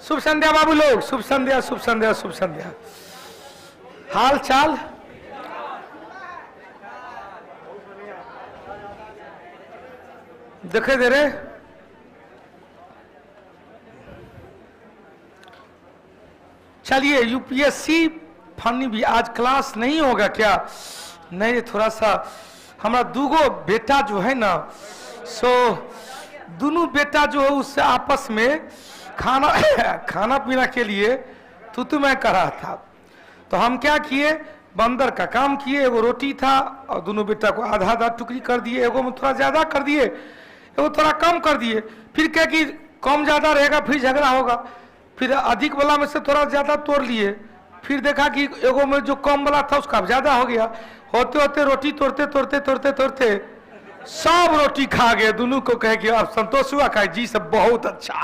शुभ संध्या बाबू लोग, शुभ संध्या, शुभ संध्या, शुभ संध्या। हाल चाल दिखाई दे रहे? चलिए, यूपीएससी फनी भी आज क्लास नहीं होगा क्या? नहीं, थोड़ा सा हमारा दूगो बेटा जो है ना, सो दोनों बेटा जो है उससे आपस में खाना पीना के लिए तू मैं कर रहा था। तो हम क्या किए, बंदर का काम किए। एगो रोटी था और दोनों बेटा को आधा आधा टुकड़ी कर दिए, एगो में थोड़ा ज्यादा कर दिए, एगो थोड़ा कम कर दिए। फिर क्या कि कम ज्यादा रहेगा फिर झगड़ा होगा, फिर अधिक वाला में से थोड़ा ज्यादा तोड़ लिए। फिर देखा कि एगो में जो कम वाला था उसका ज्यादा हो गया। होते होते रोटी तोड़ते तोड़ते तोड़ते तोड़ते सब रोटी खा गए। दोनों को कहे कि अब संतोष हुआ? कहे जी सब बहुत अच्छा,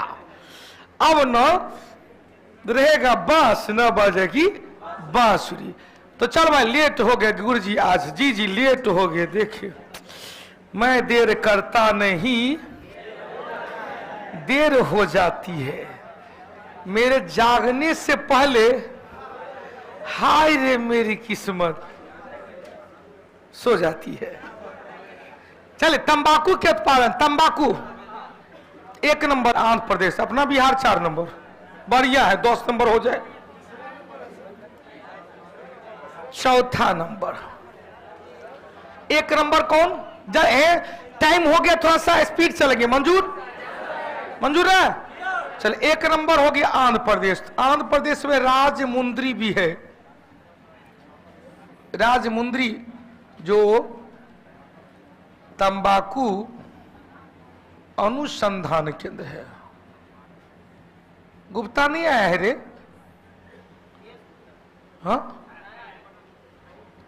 अब न रहेगा बांस न बजेगी बांसुरी। तो चल भाई, लेट हो गए गुरु जी आज। जी जी लेट हो गए। देखिए, मैं देर करता नहीं, देर हो जाती है मेरे जागने से पहले। हाय रे मेरी किस्मत, सो जाती है। चले, तंबाकू के उत्पादन, तंबाकू 1 नंबर आंध्र प्रदेश, अपना बिहार 4 नंबर। बढ़िया है, 10 नंबर हो जाए। चौथा नंबर, 1 नंबर कौन है? टाइम हो गया, थोड़ा सा स्पीड चलेंगे। मंजूर? मंजूर है? चल, 1 नंबर हो गया आंध्र प्रदेश। आंध्र प्रदेश में राजमुंद्री भी है। राजमुंद्री जो तंबाकू अनुसंधान केंद्र है। गुप्ता नहीं आया है रे? हाँ,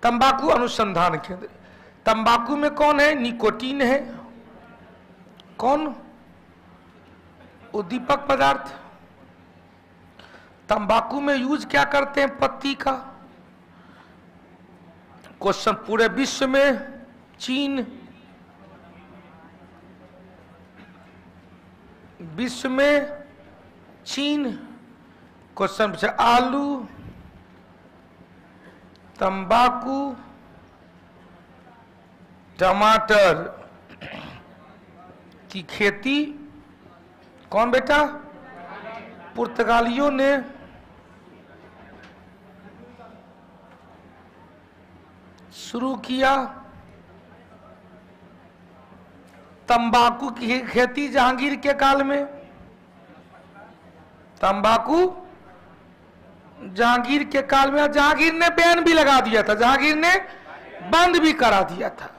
तंबाकू अनुसंधान केंद्र। तंबाकू में कौन है? निकोटीन है। कौन? उद्दीपक पदार्थ। तंबाकू में यूज क्या करते हैं? पत्ती का। क्वेश्चन, पूरे विश्व में चीन, विश्व में चीन। क्वेश्चन पूछा, आलू, तंबाकू, टमाटर की खेती कौन बेटा? पुर्तगालियों ने शुरू किया। तंबाकू की खेती जहांगीर के काल में। तंबाकू जहांगीर के काल में। जहांगीर ने बैन भी लगा दिया था, जहांगीर ने बंद भी करा दिया था।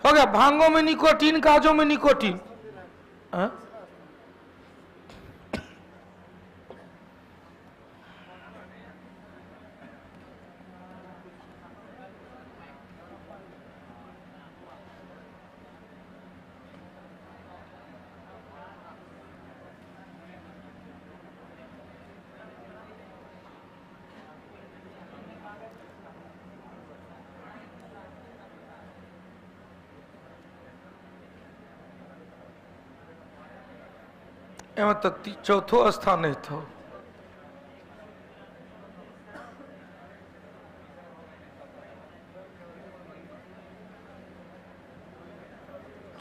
हो गया, भांगों में निकोटीन, काजों में निकोटीन। एवं तो चौथो स्थान है था।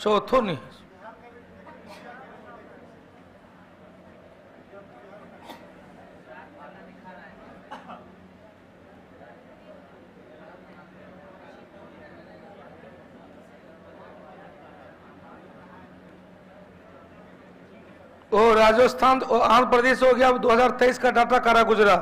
चौथो नहीं, ओ राजस्थान और आंध्र प्रदेश हो गया। अब 2023 का डाटा करा गुजरा।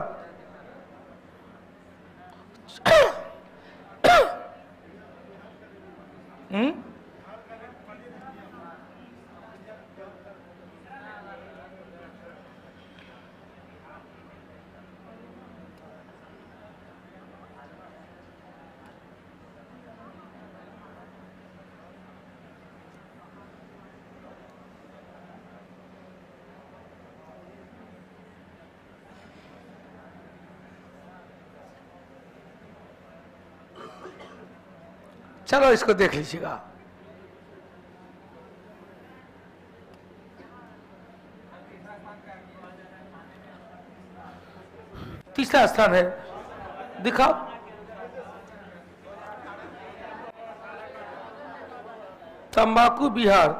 चलो इसको देख लीजिएगा। तीसरा स्थान है, दिखाओ। तंबाकू बिहार,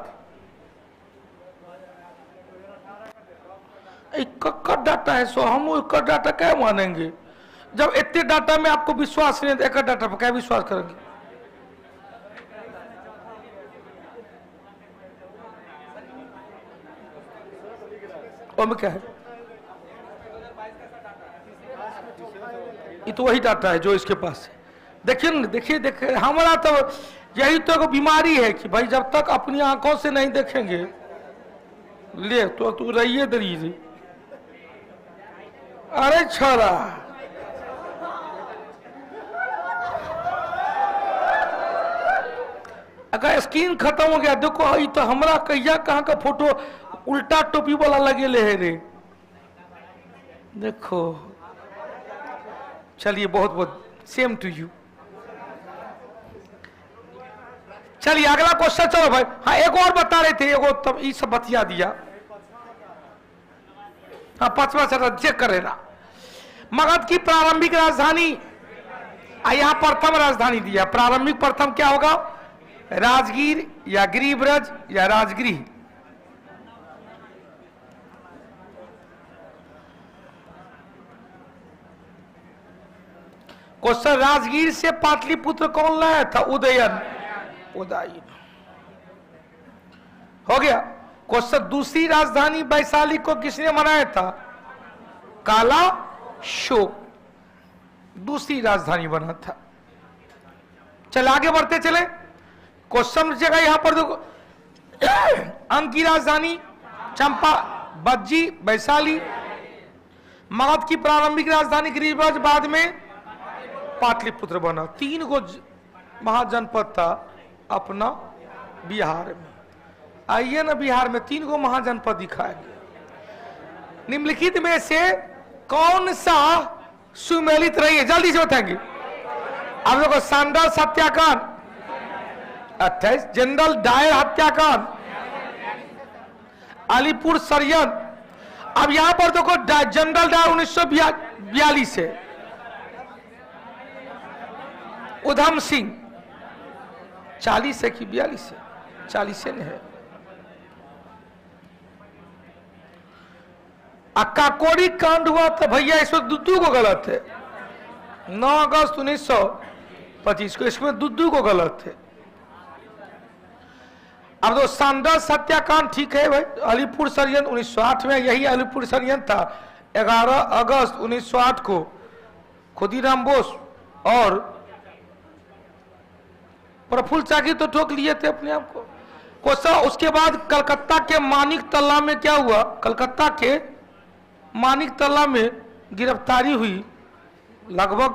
कक्का डाटा है, सो हम उसका डाटा क्या मानेंगे? जब इतने डाटा में आपको विश्वास नहीं है, एक डाटा पर क्या विश्वास करेंगे? और क्या है? ये तो वही डाटा है जो इसके पास है। देखिए ना, देखिए देखिए, हमारा तो यही तो एक बीमारी है कि भाई जब तक अपनी आंखों से नहीं देखेंगे, ले तो तू रहिए दरीज। अरे छोरा, अगर स्क्रीन खत्म हो गया, देखो ये तो हमारा कहिया कहाँ का फोटो उल्टा टोपी वाला लगे ले है रे, देखो। चलिए, बहुत बहुत सेम टू यू। चलिए अगला क्वेश्चन, चलो भाई। हाँ, एक और बता रहे थे, एगो तब ये सब बतिया दिया। हाँ, पांचवा चरण चेक कर लेना। मगध की प्रारंभिक राजधानी, यहाँ प्रथम राजधानी दिया। प्रारंभिक प्रथम क्या होगा? राजगीर या गिरिब्रज या राजगृह? क्वेश्चन, राजगीर से पाटलिपुत्र कौन लाया था? उदयन। उदयन हो गया। क्वेश्चन, दूसरी राजधानी वैशाली को किसने बनाया था? काला शोक दूसरी राजधानी बना था। चल आगे बढ़ते चले। क्वेश्चन जगह यहां पर देखो, अंग की राजधानी चंपा, बज्जी, वैशाली। मगध की प्रारंभिक राजधानी गिरिब्रज, बाद में पाटलिपुत्र बना। 3 गो महाजनपद था अपना बिहार में। आइए ना, बिहार में 3 गो महाजनपद दिखाया गया। निम्नलिखित में से कौन सा सुमेलित रही है? जल्दी से बताएंगे आप लोगों को। सांडल हत्याकांड 28, जनरल डायर हत्याकांड, अलीपुर षड्यंत्र। अब यहां पर देखो, जनरल डायर 1942 है, उधम सिंह 40 है कि 42 है? 40 है। काकोरी कांड हुआ था भैया, इसमें दुद्दू को गलत है। 9 अगस्त 1925 को, इसमें दुद्दू को गलत है। अब तो सांडल हत्याकांड ठीक है भाई। अलीपुर षड्यंत्र 1908 में, यही अलीपुर षड्यंत्र था। 11 अगस्त 1908 को खुदीराम बोस और प्रफुल्ल चाकी तो ठोक लिए थे अपने आप को। क्वेश्चन, उसके बाद कलकत्ता के मानिक तल्ला में क्या हुआ? कलकत्ता के मानिक तल्ला में गिरफ्तारी हुई लगभग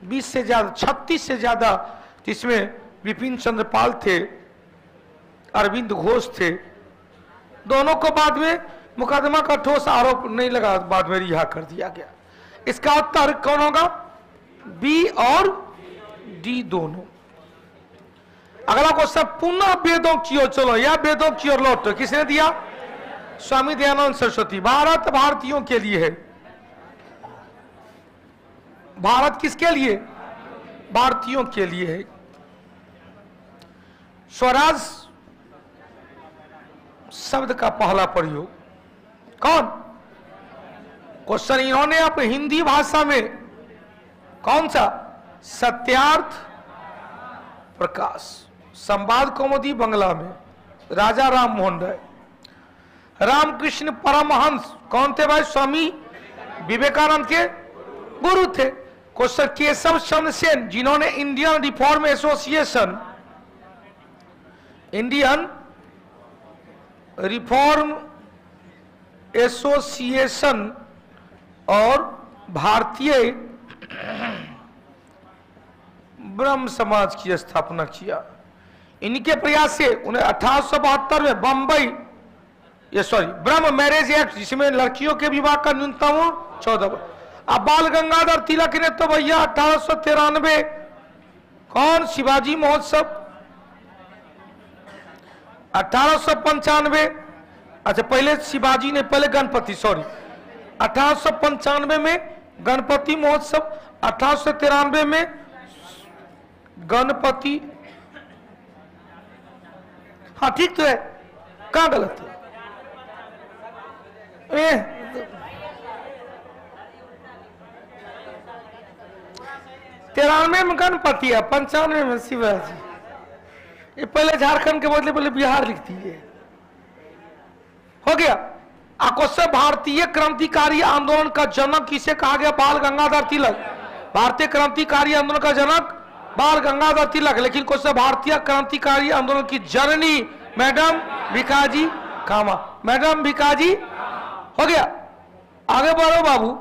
20 से ज्यादा, 36 से ज्यादा, जिसमें विपिन चंद्र पाल थे, अरविंद घोष थे। दोनों को बाद में मुकदमा का ठोस आरोप नहीं लगा, बाद में रिहा कर दिया गया। इसका उत्तर कौन होगा? बी और डी दोनों। अगला क्वेश्चन, पुनः वेदों की ओर चलो या वेदों की ओर लौटो, किसने दिया? स्वामी दयानंद सरस्वती। भारत भारतीयों के लिए है। भारत किसके लिए? भारतीयों के लिए है। स्वराज शब्द का पहला प्रयोग कौन? क्वेश्चन, इन्होंने अपनी हिंदी भाषा में कौन सा? सत्यार्थ प्रकाश। संवाद कौमुदी बंगला में राजा राम मोहन राय। रामकृष्ण परमहंस कौन थे भाई? स्वामी विवेकानंद के गुरु थे। क्वेश्चन, केशव चंद्र सेन, जिन्होंने Indian reform association, Indian reform association और भारतीय ब्रह्म समाज की स्थापना किया। इनके प्रयास से उन्हें 1872 में बंबई ब्रह्म मैरिज एक्ट, जिसमें लड़कियों के विवाह का न्यूनतम 14। अब बाल गंगाधर तिलक ने तो भैया 1893 कौन? शिवाजी महोत्सव 1895। अच्छा, पहले शिवाजी ने, पहले गणपति, सॉरी, 1895 में गणपति महोत्सव 1893 में गणपति, हाँ ठीक तो है, कहां गलत है? 93 में गणपति है, 95 में शिवाजी। ये पहले झारखंड के बदले पहले बिहार लिखती है। हो गया। क्वेश्चन, भारतीय क्रांतिकारी आंदोलन का जनक किसे कहा गया? बाल गंगाधर तिलक। भारतीय क्रांतिकारी आंदोलन का जनक बाल गंगाधर तिलक। लेकिन क्वेश्चन, भारतीय क्रांतिकारी आंदोलन की जननी मैडम भिकाजी कामा। मैडम भिकाजी, हो गया। आगे बढ़ो बाबू।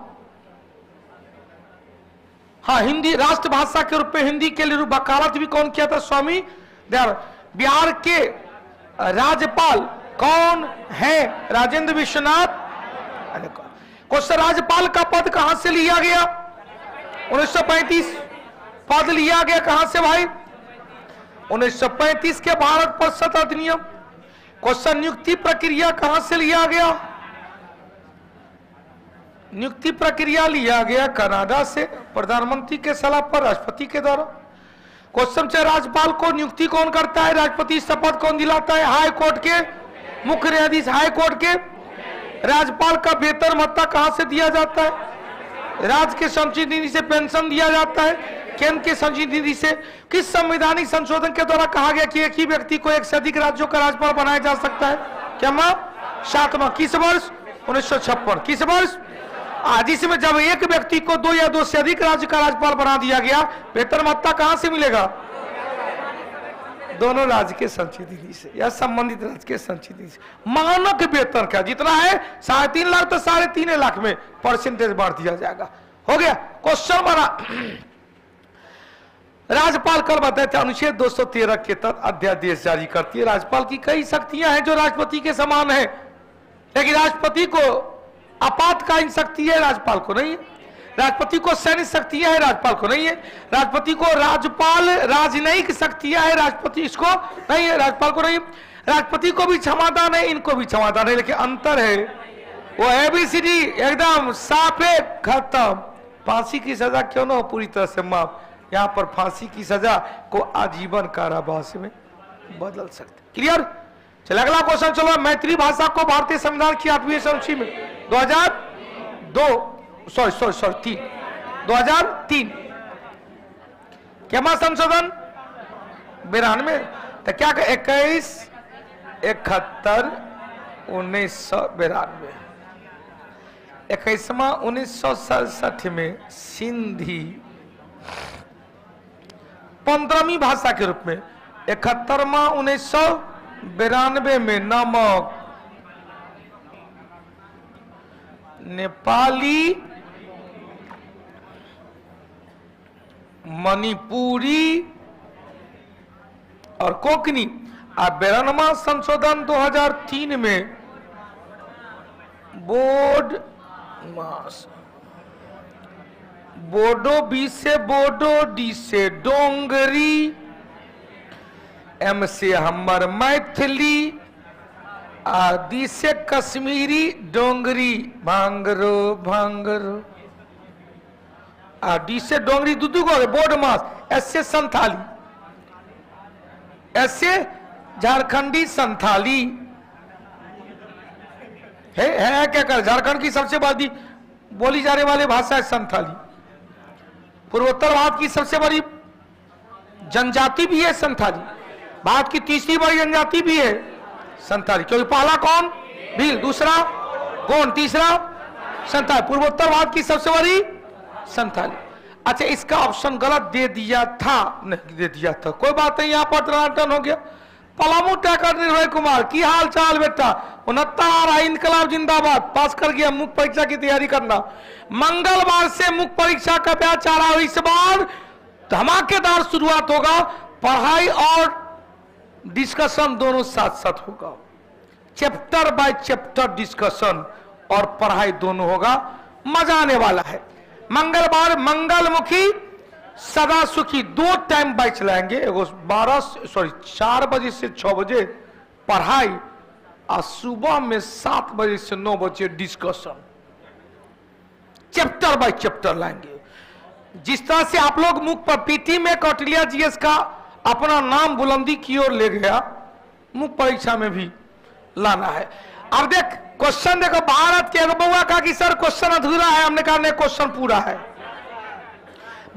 हाँ, हिंदी राष्ट्रभाषा के रूप में हिंदी के लिए वकालत भी कौन किया था? स्वामी दयानंद। बिहार के राज्यपाल कौन है? राजेंद्र विश्वनाथ। क्वेश्चन, राज्यपाल का पद कहां से लिया गया? 1935। पद लिया गया कहां से भाई? 1935 के भारत परिषद अधिनियम। क्वेश्चन, नियुक्ति प्रक्रिया कहां से लिया गया? नियुक्ति प्रक्रिया लिया गया कनाडा से, प्रधानमंत्री के सलाह पर राष्ट्रपति के द्वारा। क्वेश्चन से, राज्यपाल को नियुक्ति कौन करता है? राष्ट्रपति। शपथ कौन दिलाता है? हाई कोर्ट के मुख्य न्यायाधीश। हाई कोर्ट के। राज्यपाल का वेतन भत्ता कहां से दिया जाता है? राज्य के संचित निधि से पेंशन दिया जाता है, केंद्र के संचित निधि से। किस संवैधानिक संशोधन के द्वारा कहा गया कि एक ही व्यक्ति को एक से अधिक राज्यों का राज्यपाल बनाया जा सकता है? क्या मां? 7वां। किस वर्ष? 1956। किस वर्ष? जिसमें जब एक व्यक्ति को 2 या 2 से अधिक राज्य का राज्यपाल बना दिया गया, वेतन भत्ता कहां से मिलेगा? दोनों राज्य के संचित निधि से या संबंधित राज्य के संचित निधि से। मानक वेतन का जितना है 3.5 लाख तो 3.5 लाख में परसेंटेज बांट दिया जाएगा। हो गया। क्वेश्चन बना, राज्यपाल कल बताए थे अनुच्छेद 213 के तहत अध्यादेश जारी करती है। राज्यपाल की कई शक्तियां हैं जो राष्ट्रपति के समान है, लेकिन राष्ट्रपति को आपातकालीन शक्ति है, राज्यपाल को नहीं है। राष्ट्रपति को सैन्य शक्तियां है, राज्यपाल को नहीं है। राष्ट्रपति को राज्यपाल राजनयिक शक्तियां है, राष्ट्रपति इसको नहीं है, राज्यपाल को नहीं है। राष्ट्रपति को भी क्षमादान है, इनको भी क्षमादान है, लेकिन अंतर है वो ABCD एकदम साफ है, खत्म। फांसी की सजा क्यों ना हो पूरी तरह से माफ, यहाँ पर फांसी की सजा को आजीवन कारावास में बदल सकते। क्लियर? चलो अगला क्वेश्चन। चलो, मैथिली भाषा को भारतीय संविधान की 8वीं अनुसूची में 2003 क्या संशोधन? 92। तो क्या 21 71 1992। 21वां 1967 में सिंधी 15वीं भाषा के रूप में, 71वां 1992 में नमक, नेपाली, मणिपुरी और कोंकणी। 92वां संशोधन 2003 में बोडो, बी से बोडो, डी से डोंगरी, एम से हमर मैथिली, डी से कश्मीरी, डोंगरी भांगरो भांगरो, डी से डोंगरी दू को बोर्ड मास, एस से संथाली, एस से झारखंडी संथाली है क्या कर? झारखंड की सबसे बड़ी बोली जाने वाली भाषा है संथाली। पूर्वोत्तर भारत की सबसे बड़ी जनजाति भी है संथाली। भारत की तीसरी बड़ी जनजाति भी है संथाली, क्योंकि पहला कौन? भील, दूसरा कौन, तीसरा संथाली। पूर्वोत्तर भारत की सबसे बड़ी संथाली। अच्छा, इसका ऑप्शन गलत दे दिया था, नहीं दे दिया था, कोई बात नहीं, यहां पर टर्न हो गया। पलामू टैकर निर्भय कुमार की हाल चाल बेटा? 69 इनकलाब जिंदाबाद। पास कर गया, मुख्य परीक्षा की तैयारी करना। मंगलवार से मुख्य परीक्षा का बैच आ रहा है। इस बार धमाकेदार शुरुआत होगा, पढ़ाई और डिस्कशन दोनों साथ साथ होगा। चैप्टर बाय चैप्टर डिस्कशन और पढ़ाई दोनों होगा, मजा आने वाला है। मंगलवार मंगलमुखी सदा सुखी 2 टाइम बैच चलाएंगे, 4 बजे से 6 बजे पढ़ाई और सुबह में 7 बजे से 9 बजे डिस्कशन। चैप्टर बाय चैप्टर लाएंगे। जिस तरह से आप लोग मुख पर पीटी में कौटिल्य जीएस का अपना नाम बुलंदी की ओर ले गया, मुख परीक्षा में भी लाना है। अब देख क्वेश्चन देखो, भारत के बउआ कहा कि सर क्वेश्चन अधूरा है, हमने कहा नहीं क्वेश्चन पूरा है।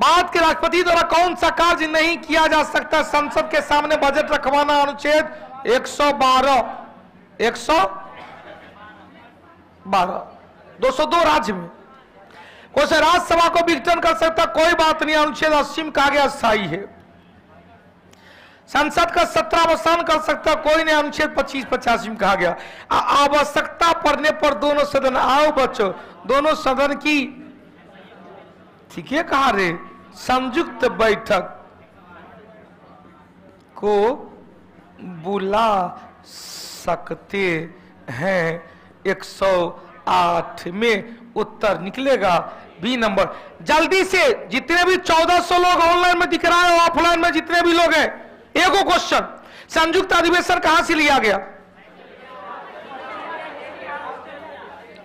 भारत के राष्ट्रपति द्वारा कौन सा कार्य नहीं किया जा सकता? संसद के सामने बजट रखवाना, अनुच्छेद 112 202 राज्य में। कोई से राज्यसभा को विघटन कर सकता, कोई बात नहीं, अनुच्छेद 80 में कहा गया स्थायी है। संसद का सत्रावसान कर सकता, कोई नहीं, अनुच्छेद 25-85 में कहा गया। आवश्यकता पड़ने पर दोनों सदन, आओ बच्चों, दोनों सदन की, ठीक है कहा रे, संयुक्त बैठक को बुला सकते हैं। 108 में उत्तर निकलेगा बी नंबर। जल्दी से, जितने भी 1400 लोग ऑनलाइन में दिख रहा है, ऑफलाइन में जितने भी लोग हैं, एगो क्वेश्चन, संयुक्त अधिवेशन कहां से लिया गया?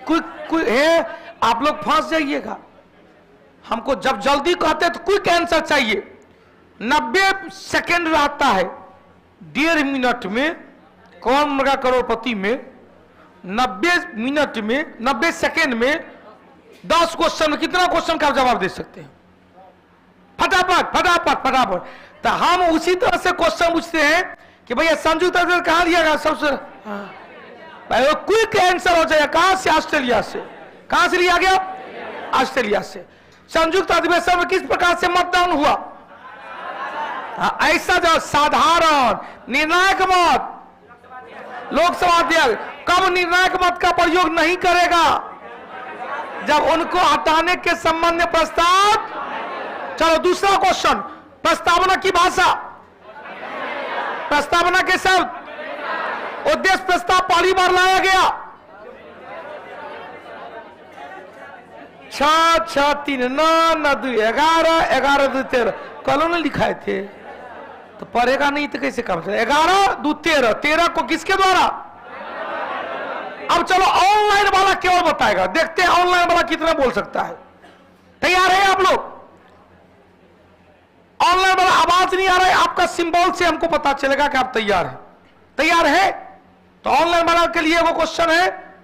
कोई है, आप लोग फंस जाइएगा। हमको जब जल्दी कहते हैं तो क्विक आंसर चाहिए। 90 सेकंड रहता है, 1.5 मिनट में, कौन मगा करोड़पति में 90 मिनट में, 90 सेकंड में 10 क्वेश्चन में कितना क्वेश्चन का जवाब दे सकते हैं? फटाफट फटाफट फटाफट। तो हम उसी तरह से क्वेश्चन पूछते हैं कि भैया संयुक्त अधिवेशन कहां लिया गया? सबसे भाई वो क्विक आंसर हो जाएगा। कहां से? ऑस्ट्रेलिया से। कहां से लिया गया? ऑस्ट्रेलिया से। संयुक्त अधिवेशन में किस प्रकार से मतदान हुआ? ऐसा जो साधारण निर्णायक मत, लोकसभा अध्यक्ष कब निर्णायक मत का प्रयोग नहीं करेगा? जब उनको हटाने के संबंध में प्रस्ताव। चलो दूसरा क्वेश्चन, प्रस्तावना की भाषा, प्रस्तावना के शब्द, उद्देश्य प्रस्ताव पहली बार लाया गया 6-6-3-9-9-2-11-11-2-13 कल ने लिखाए थे, तो पढ़ेगा नहीं तो कैसे काम चलेगा? 11-2-13 13 को किसके द्वारा? अब चलो ऑनलाइन वाला केवल बताएगा, देखते हैं ऑनलाइन वाला कितना बोल सकता है। तैयार है आप लोग? ऑनलाइन वाला आवाज नहीं आ रहा है, आपका सिंबल से हमको पता चलेगा कि आप तैयार हैं। तैयार है? तो ऑनलाइन वाला के लिए वो क्वेश्चन है,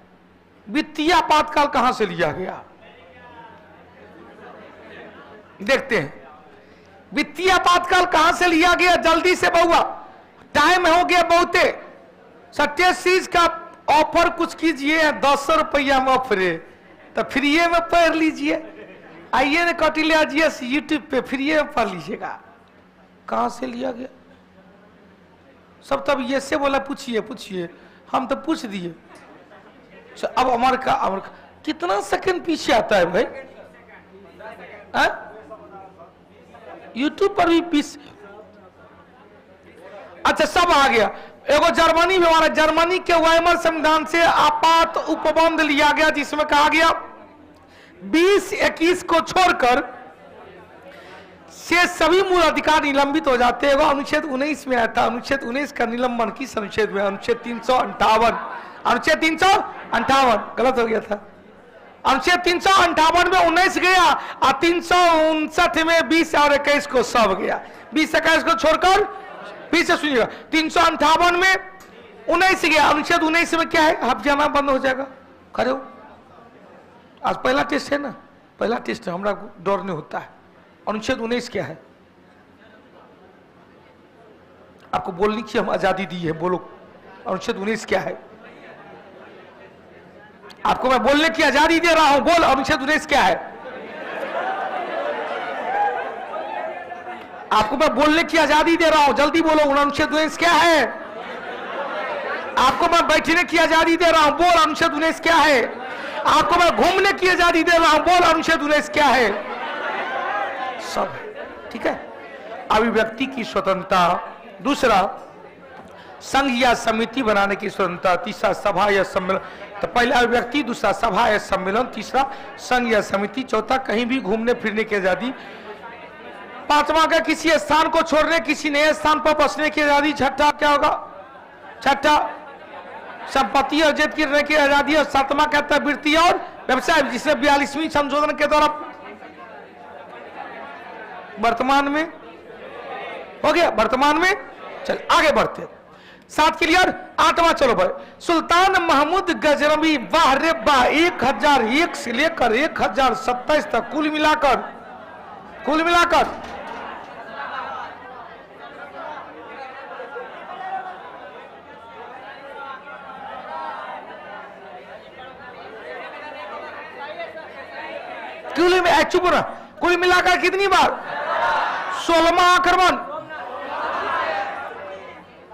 वित्तीय आपातकाल कहां से लिया गया? देखते हैं वित्तीय आपातकाल कहां से लिया गया। जल्दी से बहुआ, टाइम हो गया बहुते। सत्य सीज का ऑफर कुछ कीजिए, 10 रुपया में ऑफर है, तो फ्री में पढ़ लीजिए। आइए ना कौटिल्य जीएस यूट्यूब पे फ्री में पढ़ लीजिएगा। कहां से लिया गया? सब तब ये से बोला पूछिए पूछिए, हम तो पूछ दिए। अब अमेरिका कितना सेकंड पीछे आता है भाई? यूट्यूब पर भी पीछे। अच्छा सब आ गया। एगो जर्मनी में हमारा, जर्मनी के वाइमर संविधान से आपात उपबंध लिया गया, जिसमें कहा गया 20-21 को छोड़कर से सभी मूल अधिकार निलंबित हो जाते हैं। वो अनुच्छेद 19 में आया था। अनुच्छेद 19 का निलंबन किस अनुच्छेद में? अनुच्छेद 358। अनुच्छेद 358 गलत हो गया था। अनुच्छेद 358 में 19 गया और 359 में 20 और 21 को सब गया। 20-21 को छोड़कर, फिर से सुनिएगा, 358 में 19 गया। अनुच्छेद 19 में क्या है? हब जाना बंद हो जाएगा। करो, आज पहला टेस्ट है ना, पहला टेस्ट है, हमारा डर नहीं होता है। अनुच्छेद 19 क्या है? आपको बोलने की हम आजादी दी है, बोलो अनुच्छेद 19 क्या है? आपको मैं बोलने की आजादी दे रहा हूं, बोल अनुच्छेद 19 क्या है? आपको मैं बोलने की आजादी दे रहा हूं, जल्दी बोलो अनुच्छेद 19 क्या है? आपको मैं बैठने की आजादी दे रहा हूं, बोल अनुच्छेद 19 क्या है? आपको मैं घूमने की आजादी दे रहा हूं, बोल अनुच्छेद 19 क्या है? सब ठीक है। अभिव्यक्ति की स्वतंत्रता, दूसरा संघ या समिति बनाने की स्वतंत्रता, तीसरा सभा या सम्मेलन। तो पहला अभिव्यक्ति, दूसरा सभा या सम्मेलन, तीसरा संघ या समिति, चौथा कहीं भी घूमने फिरने की आजादी, पांचवा का किसी स्थान को छोड़ने किसी नए स्थान पर बसने की आजादी, छठा क्या होगा? छठा संपत्ति अर्जित करने की आजादी, और सातवां कहता है वृत्ति और व्यवसाय जिसने 42वीं संशोधन के द्वारा वर्तमान में हो गया, वर्तमान में। चल आगे बढ़ते, 7 क्लियर। 8वां चलो भाई, सुल्तान महमूद गजनवी, वाह रे वाह, 1001 से लेकर 1027 तक कुल मिलाकर चुप ना, कुल मिलाकर कितनी बार? 16वां आक्रमण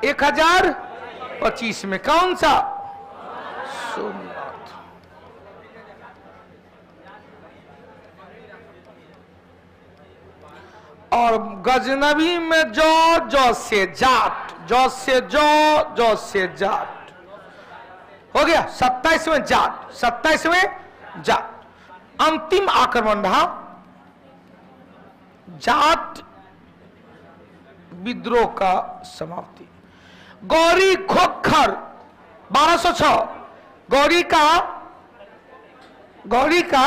1025 में। कौन सा? सोमनाथ। और गजनवी में जौ से जाट, जौ से जाट हो गया। 27वें जाट, 27वें जाट। अंतिम आक्रमण रहा जाट विद्रोह का समाप्ति। गौरी खोखर 1206, गौरी का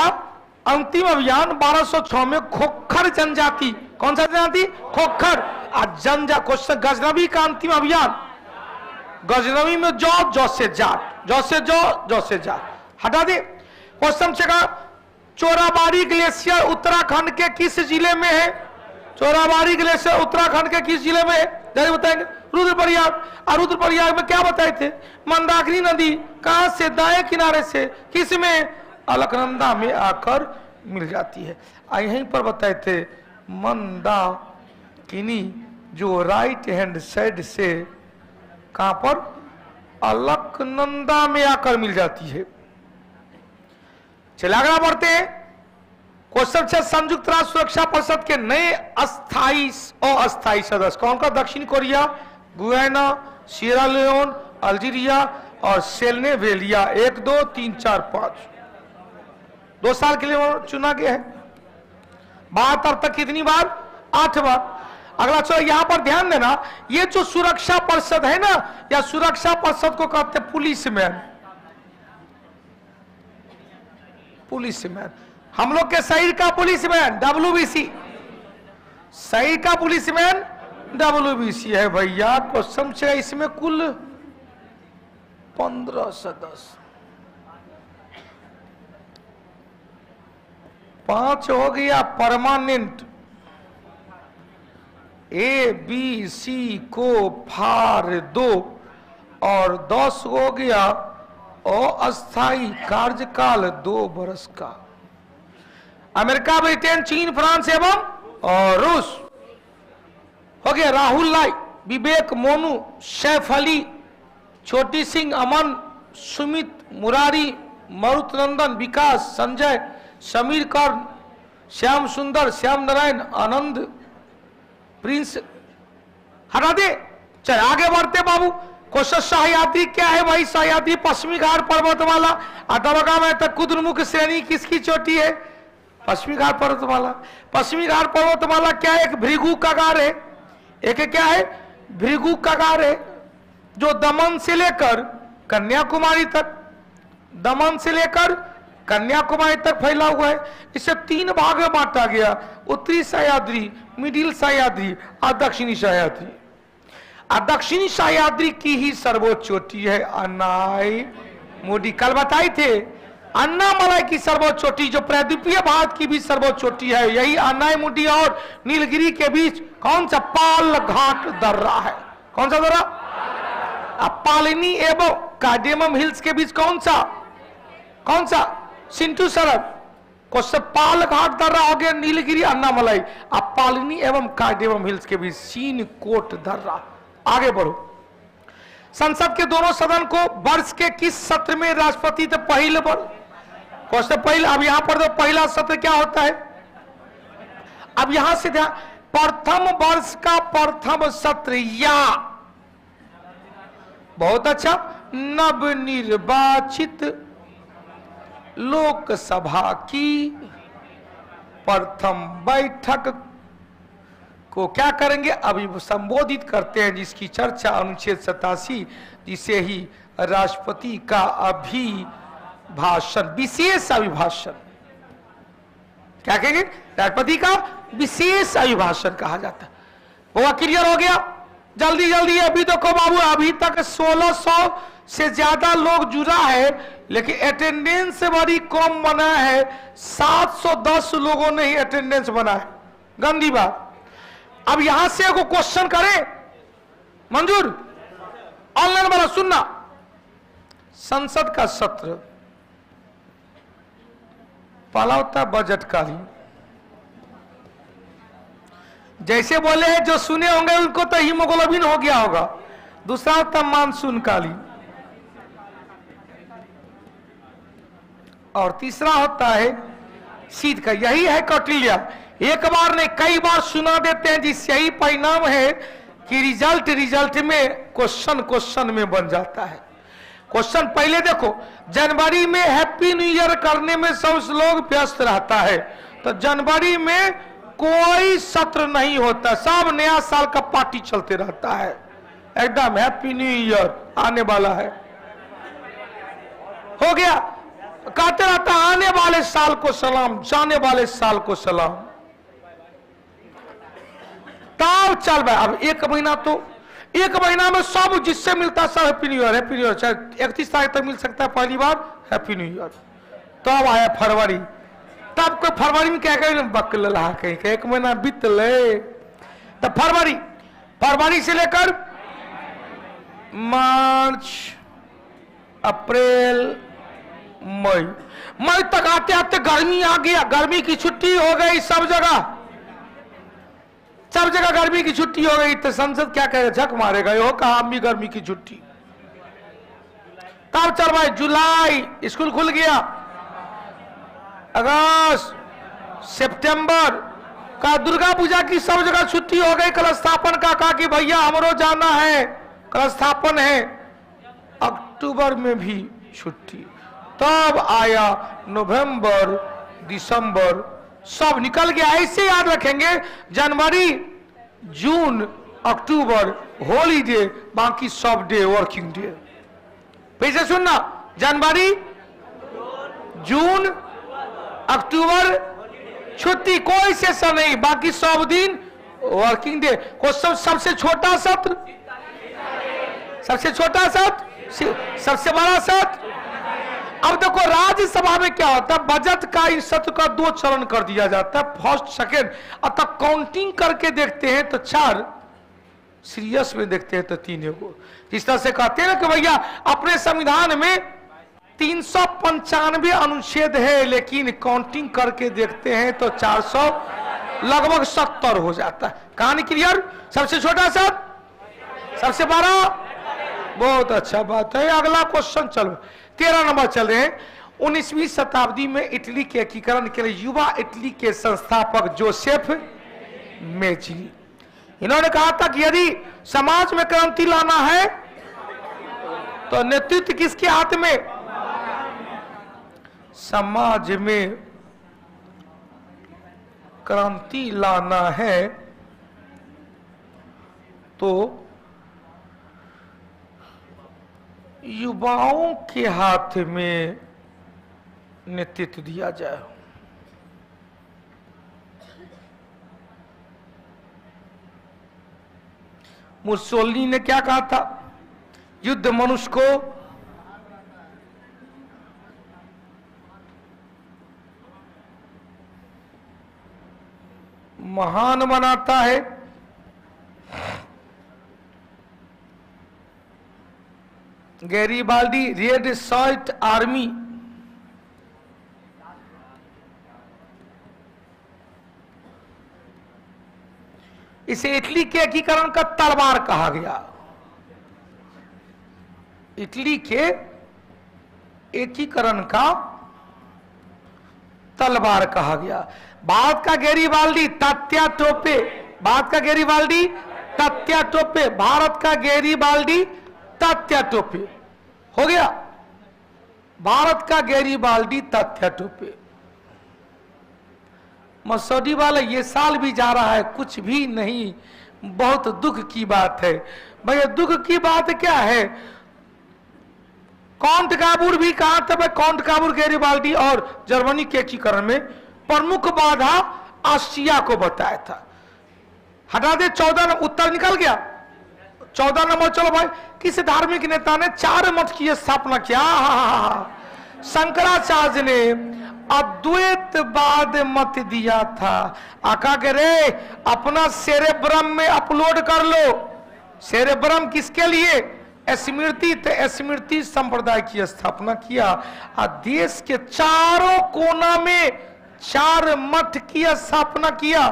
अंतिम अभियान 1206 में खोखर जनजाति, कौन सा जनजाति? खोखर। क्वेश्चन, गजनवी का अंतिम अभियान, गजनवी में जौ से जाट हटा दे। क्वेश्चन चेका, चोराबाड़ी ग्लेशियर उत्तराखंड के किस जिले में है? चोराबाड़ी ग्लेशियर उत्तराखंड के किस जिले में है? जरूर बताएंगे। रुद्रप्रयाग। और रुद्रप्रयाग में क्या बताए थे? मंदाकिनी नदी कहां से? दाएं किनारे से। किस में? अलकनंदा में आकर मिल जाती है। यहीं पर बताए थे मंदाकिनी जो राइट हैंड साइड से कहां पर? अलकनंदा में आकर मिल जाती है। चलिए आगे बढ़ते हैं। क्वेश्चन 6, संयुक्त राष्ट्र सुरक्षा परिषद के नए अस्थायी सदस्य कौन का? दक्षिण Korea, Guyana, Sierra Leone, Algeria और सेनेवेलिया। 1 2 3 4 5 2 साल के लिए चुना गया है। 72 तक कितनी बार? 8 बार। अगला चलो यहां पर ध्यान देना, ये जो सुरक्षा परिषद है ना, या सुरक्षा परिषद को कहते हैं पुलिसमैन। हम लोग के शरीर का पुलिसमैन WBC, शरीर का पुलिसमैन WBC है भैया। क्वेश्चन से इसमें कुल 15 सदस्य, 5 हो गया परमानेंट, ABC को फाड़ दो, और 10 हो गया अस्थायी कार्यकाल 2 वर्ष का। अमेरिका, ब्रिटेन, चीन, फ्रांस एवं रूस हो गया। राहुल लाई, विवेक, मोनू, सैफ अली, छोटी सिंह, अमन, सुमित, मुरारी, मरुतनंदन, विकास, संजय, समीर कर्ण, श्याम सुंदर, श्याम नारायण, आनंद, प्रिंस। हटा दे। चल आगे बढ़ते बाबू। क्वेश्चन, सह्याद्री क्या है भाई? सह्याद्री पश्चिमी घाट पर्वतमाला। अटबका में तक कुद्रमुख श्रेणी किसकी चोटी है? पश्चिमी घाट पर्वतमाला। पश्चिमी घाट पर्वतमाला क्या है? एक भृगु कगार है। एक क्या है? भृगु कगार है, जो दमन से लेकर कन्याकुमारी तक फैला हुआ है। इसे 3 भाग में बांटा गया, उत्तरी सह्याद्री, मिडिल सह्याद्री और दक्षिणी सह्याद्री। दक्षिणी सह्याद्री की ही सर्वोच्च चोटी है अन्नायमुडी। कल बताए थे अन्नामलाई की सर्वोच्च चोटी, जो प्रायद्वीपीय भारत की भी सर्वोच्च चोटी है, यही अन्नायमुडी और नीलगिरी के बीच कौन सा? पाल घाट दर्रा है। कौन सा दर्रा? पालिनी एवं कार्डेमम हिल्स के बीच कौन सा? सिंटू सरब। क्वेश्चन, पाल घाट दर्रा हो गया नीलगिरी अन्नामलाई, अब पालिनी एवं कार्डेमम हिल्स के बीच सीन कोट दर्रा। आगे बढ़ो। संसद के दोनों सदन को वर्ष के किस सत्र में राष्ट्रपति तो पहले बार? क्वेश्चन पहला, अब यहां पर तो पहला सत्र क्या होता है? अब यहां से ध्यान, प्रथम वर्ष का प्रथम सत्र, या बहुत अच्छा, नवनिर्वाचित लोकसभा की प्रथम बैठक को क्या करेंगे? अभी संबोधित करते हैं, जिसकी चर्चा अनुच्छेद 87, जिसे ही राष्ट्रपति का भाषण, विशेष अभिभाषण। क्या कहेंगे? राष्ट्रपति का विशेष अभिभाषण कहा जाता है। वो क्लियर हो गया? जल्दी जल्दी अभी देखो बाबू, अभी तक 1600 से ज्यादा लोग जुड़ा है, लेकिन अटेंडेंस बड़ी कम बना है। 710 लोगों ने ही अटेंडेंस बना है। गंदी बात। अब यहां से को क्वेश्चन करें, मंजूर? ऑनलाइन वाला सुनना। संसद का सत्र पहला होता है बजटकालीन। जैसे बोले हैं, जो सुने होंगे उनको तो हीमोग्लोबिन हो गया होगा। दूसरा होता है मानसून कालीन, और तीसरा होता है शीत का। यही है कौटिल्य। एक बार नहीं कई बार सुना देते हैं, जिससे यही परिणाम है कि रिजल्ट में क्वेश्चन में बन जाता है। क्वेश्चन पहले देखो, जनवरी में हैप्पी न्यू ईयर करने में सब लोग व्यस्त रहता है, तो जनवरी में कोई सत्र नहीं होता, सब नया साल का पार्टी चलते रहता है। एकदम हैप्पी न्यू ईयर आने वाला है, हो गया, कहते रहता आने वाले साल को सलाम, जाने वाले साल को सलाम। तब चल भाई, अब एक महीना, तो एक महीना में सब जिससे मिलता है सब happy new year, happy new year. चाहे 31 तारीख तक मिल सकता है पहली बार हैप्पी न्यू ईयर। तब आया फरवरी, तब कोई फरवरी में क्या कहें, बकल रहा कहीं का, एक महीना बीत ले। तब फरवरी से लेकर मार्च, अप्रैल, मई तक आते आते गर्मी आ गया। गर्मी की छुट्टी हो गई सब जगह गर्मी की छुट्टी हो गई। तो संसद क्या कहेगा, झक मारेगा, यो कहा हम भी गर्मी की छुट्टी। तब चल भाई जुलाई स्कूल खुल गया, अगस्त, सितंबर का दुर्गा पूजा की सब जगह छुट्टी हो गई। कलश स्थापन का कहा कि भैया हमरो जाना है, कलश स्थापन है। अक्टूबर में भी छुट्टी। तब आया नवंबर, दिसंबर, सब निकल गया। ऐसे याद रखेंगे, जनवरी, जून, अक्टूबर हॉलीडे, बाकी सब डे वर्किंग डे। फिर से सुनना, जनवरी, जून, अक्टूबर छुट्टी, कोई सेशन नहीं, बाकी सब दिन वर्किंग डे। क्वेश्चन, सबसे छोटा सत्र, सबसे छोटा सत्र, सबसे बड़ा सत्र। अब देखो राज्यसभा में क्या होता है, बजट का इस सत्र का 2 चरण कर दिया जाता है, फर्स्ट सेकेंड। अतः काउंटिंग करके देखते हैं तो 4, सीरियस में देखते हैं तो 3 को। जिस तरह से कहते हैं ना कि भैया अपने संविधान में 395 अनुच्छेद है, लेकिन काउंटिंग करके देखते हैं तो 400 लगभग 70 हो जाता है। कहानी क्लियर? सबसे छोटा सत्र, सबसे बड़ा, बहुत अच्छा बात है। अगला क्वेश्चन चलो, 13 नंबर चल रहे हैं। 19वीं शताब्दी में इटली के एकीकरण के लिए युवा इटली के संस्थापक जोसेफ मेज़िनी, इन्होंने कहा था कि यदि समाज में क्रांति लाना है तो नेतृत्व किसके हाथ में? समाज में क्रांति लाना है तो युवाओं के हाथ में नेतृत्व दिया जाए। मुसोलिनी ने क्या कहा था? युद्ध मनुष्य को महान बनाता है, गैरीबाल्डी रेड शर्ट आर्मी, इसे इटली के एकीकरण का तलवार कहा गया। इटली के एकीकरण का तलवार कहा गया। भारत का गैरीबाल्डी तात्या टोपे, भारत का गैरीबाल्डी तात्या टोपे, भारत का गैरीबाल्डी तात्या टोपे हो गया। भारत का गैरीबाल्डी तात्या टोपे। मसौडी वाला ये साल भी जा रहा है, कुछ भी नहीं, बहुत दुख की बात है। भैया दुख की बात क्या है? काउंट काबूर भी कहा था भाई, काउंट काबूर गैरिबाल्डी और जर्मनी के एकीकरण में प्रमुख बाधा आसिया को बताया था। हटा दे 14 उत्तर निकल गया। 14 नंबर चलो भाई, किस धार्मिक नेता ने 4 मठ की स्थापना किया? शंकराचार्य ने अद्वैतवाद मत दिया था। आका कह रहे अपना सेरेब्रम में अपलोड कर लो। सेरेब्रम किसके लिए? स्मृति, तो स्मृति संप्रदाय की स्थापना किया और देश के चारों कोना में 4 मठ की स्थापना किया।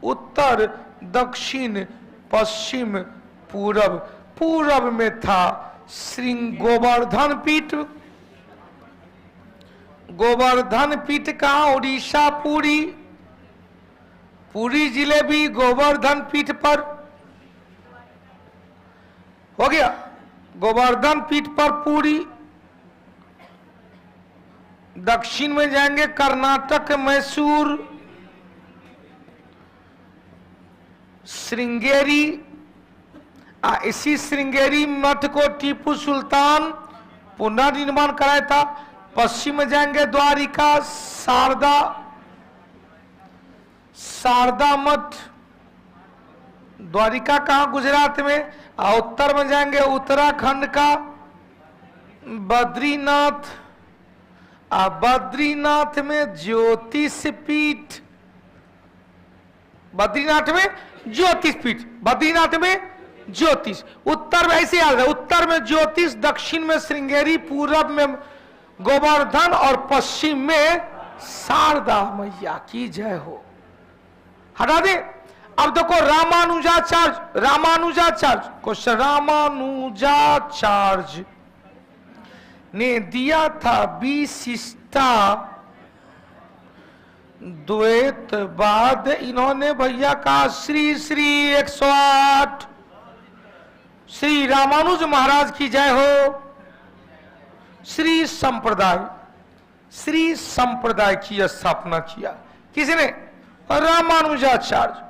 उत्तर, दक्षिण, पश्चिम, पूरब। पूरब में था श्री गोवर्धन पीठ। गोवर्धन पीठ कहा? उड़ीसा, पुरी। पुरी जिले भी गोवर्धन पीठ पर हो गया। गोवर्धन पीठ पर पुरी। दक्षिण में जाएंगे कर्नाटक, मैसूर, श्रृंगेरी। इसी श्रृंगेरी मठ को टीपू सुल्तान पुनर्निर्माण कराया था। पश्चिम में जाएंगे द्वारिका, शारदा, शारदा मठ। द्वारिका कहां? गुजरात में। और उत्तर में जाएंगे उत्तराखंड का बद्रीनाथ। बद्रीनाथ में ज्योतिष पीठ। बद्रीनाथ में ज्योतिष पीठ। बद्रीनाथ में ज्योतिष। उत्तर में ऐसे याद है, उत्तर में ज्योतिष, दक्षिण में श्रृंगेरी, पूरब में गोवर्धन और पश्चिम में शारदा मैया की जय हो। हटा दे। अब देखो रामानुजाचार्य, रामानुजाचार्य क्वेश्चन, रामानुजाचार्य ने दिया था विशिष्टा द्वैतवाद। इन्होंने भैया कहा श्री श्री 108 श्री रामानुज महाराज की जय हो। श्री संप्रदाय की स्थापना किया। किसने? रामानुजाचार्य।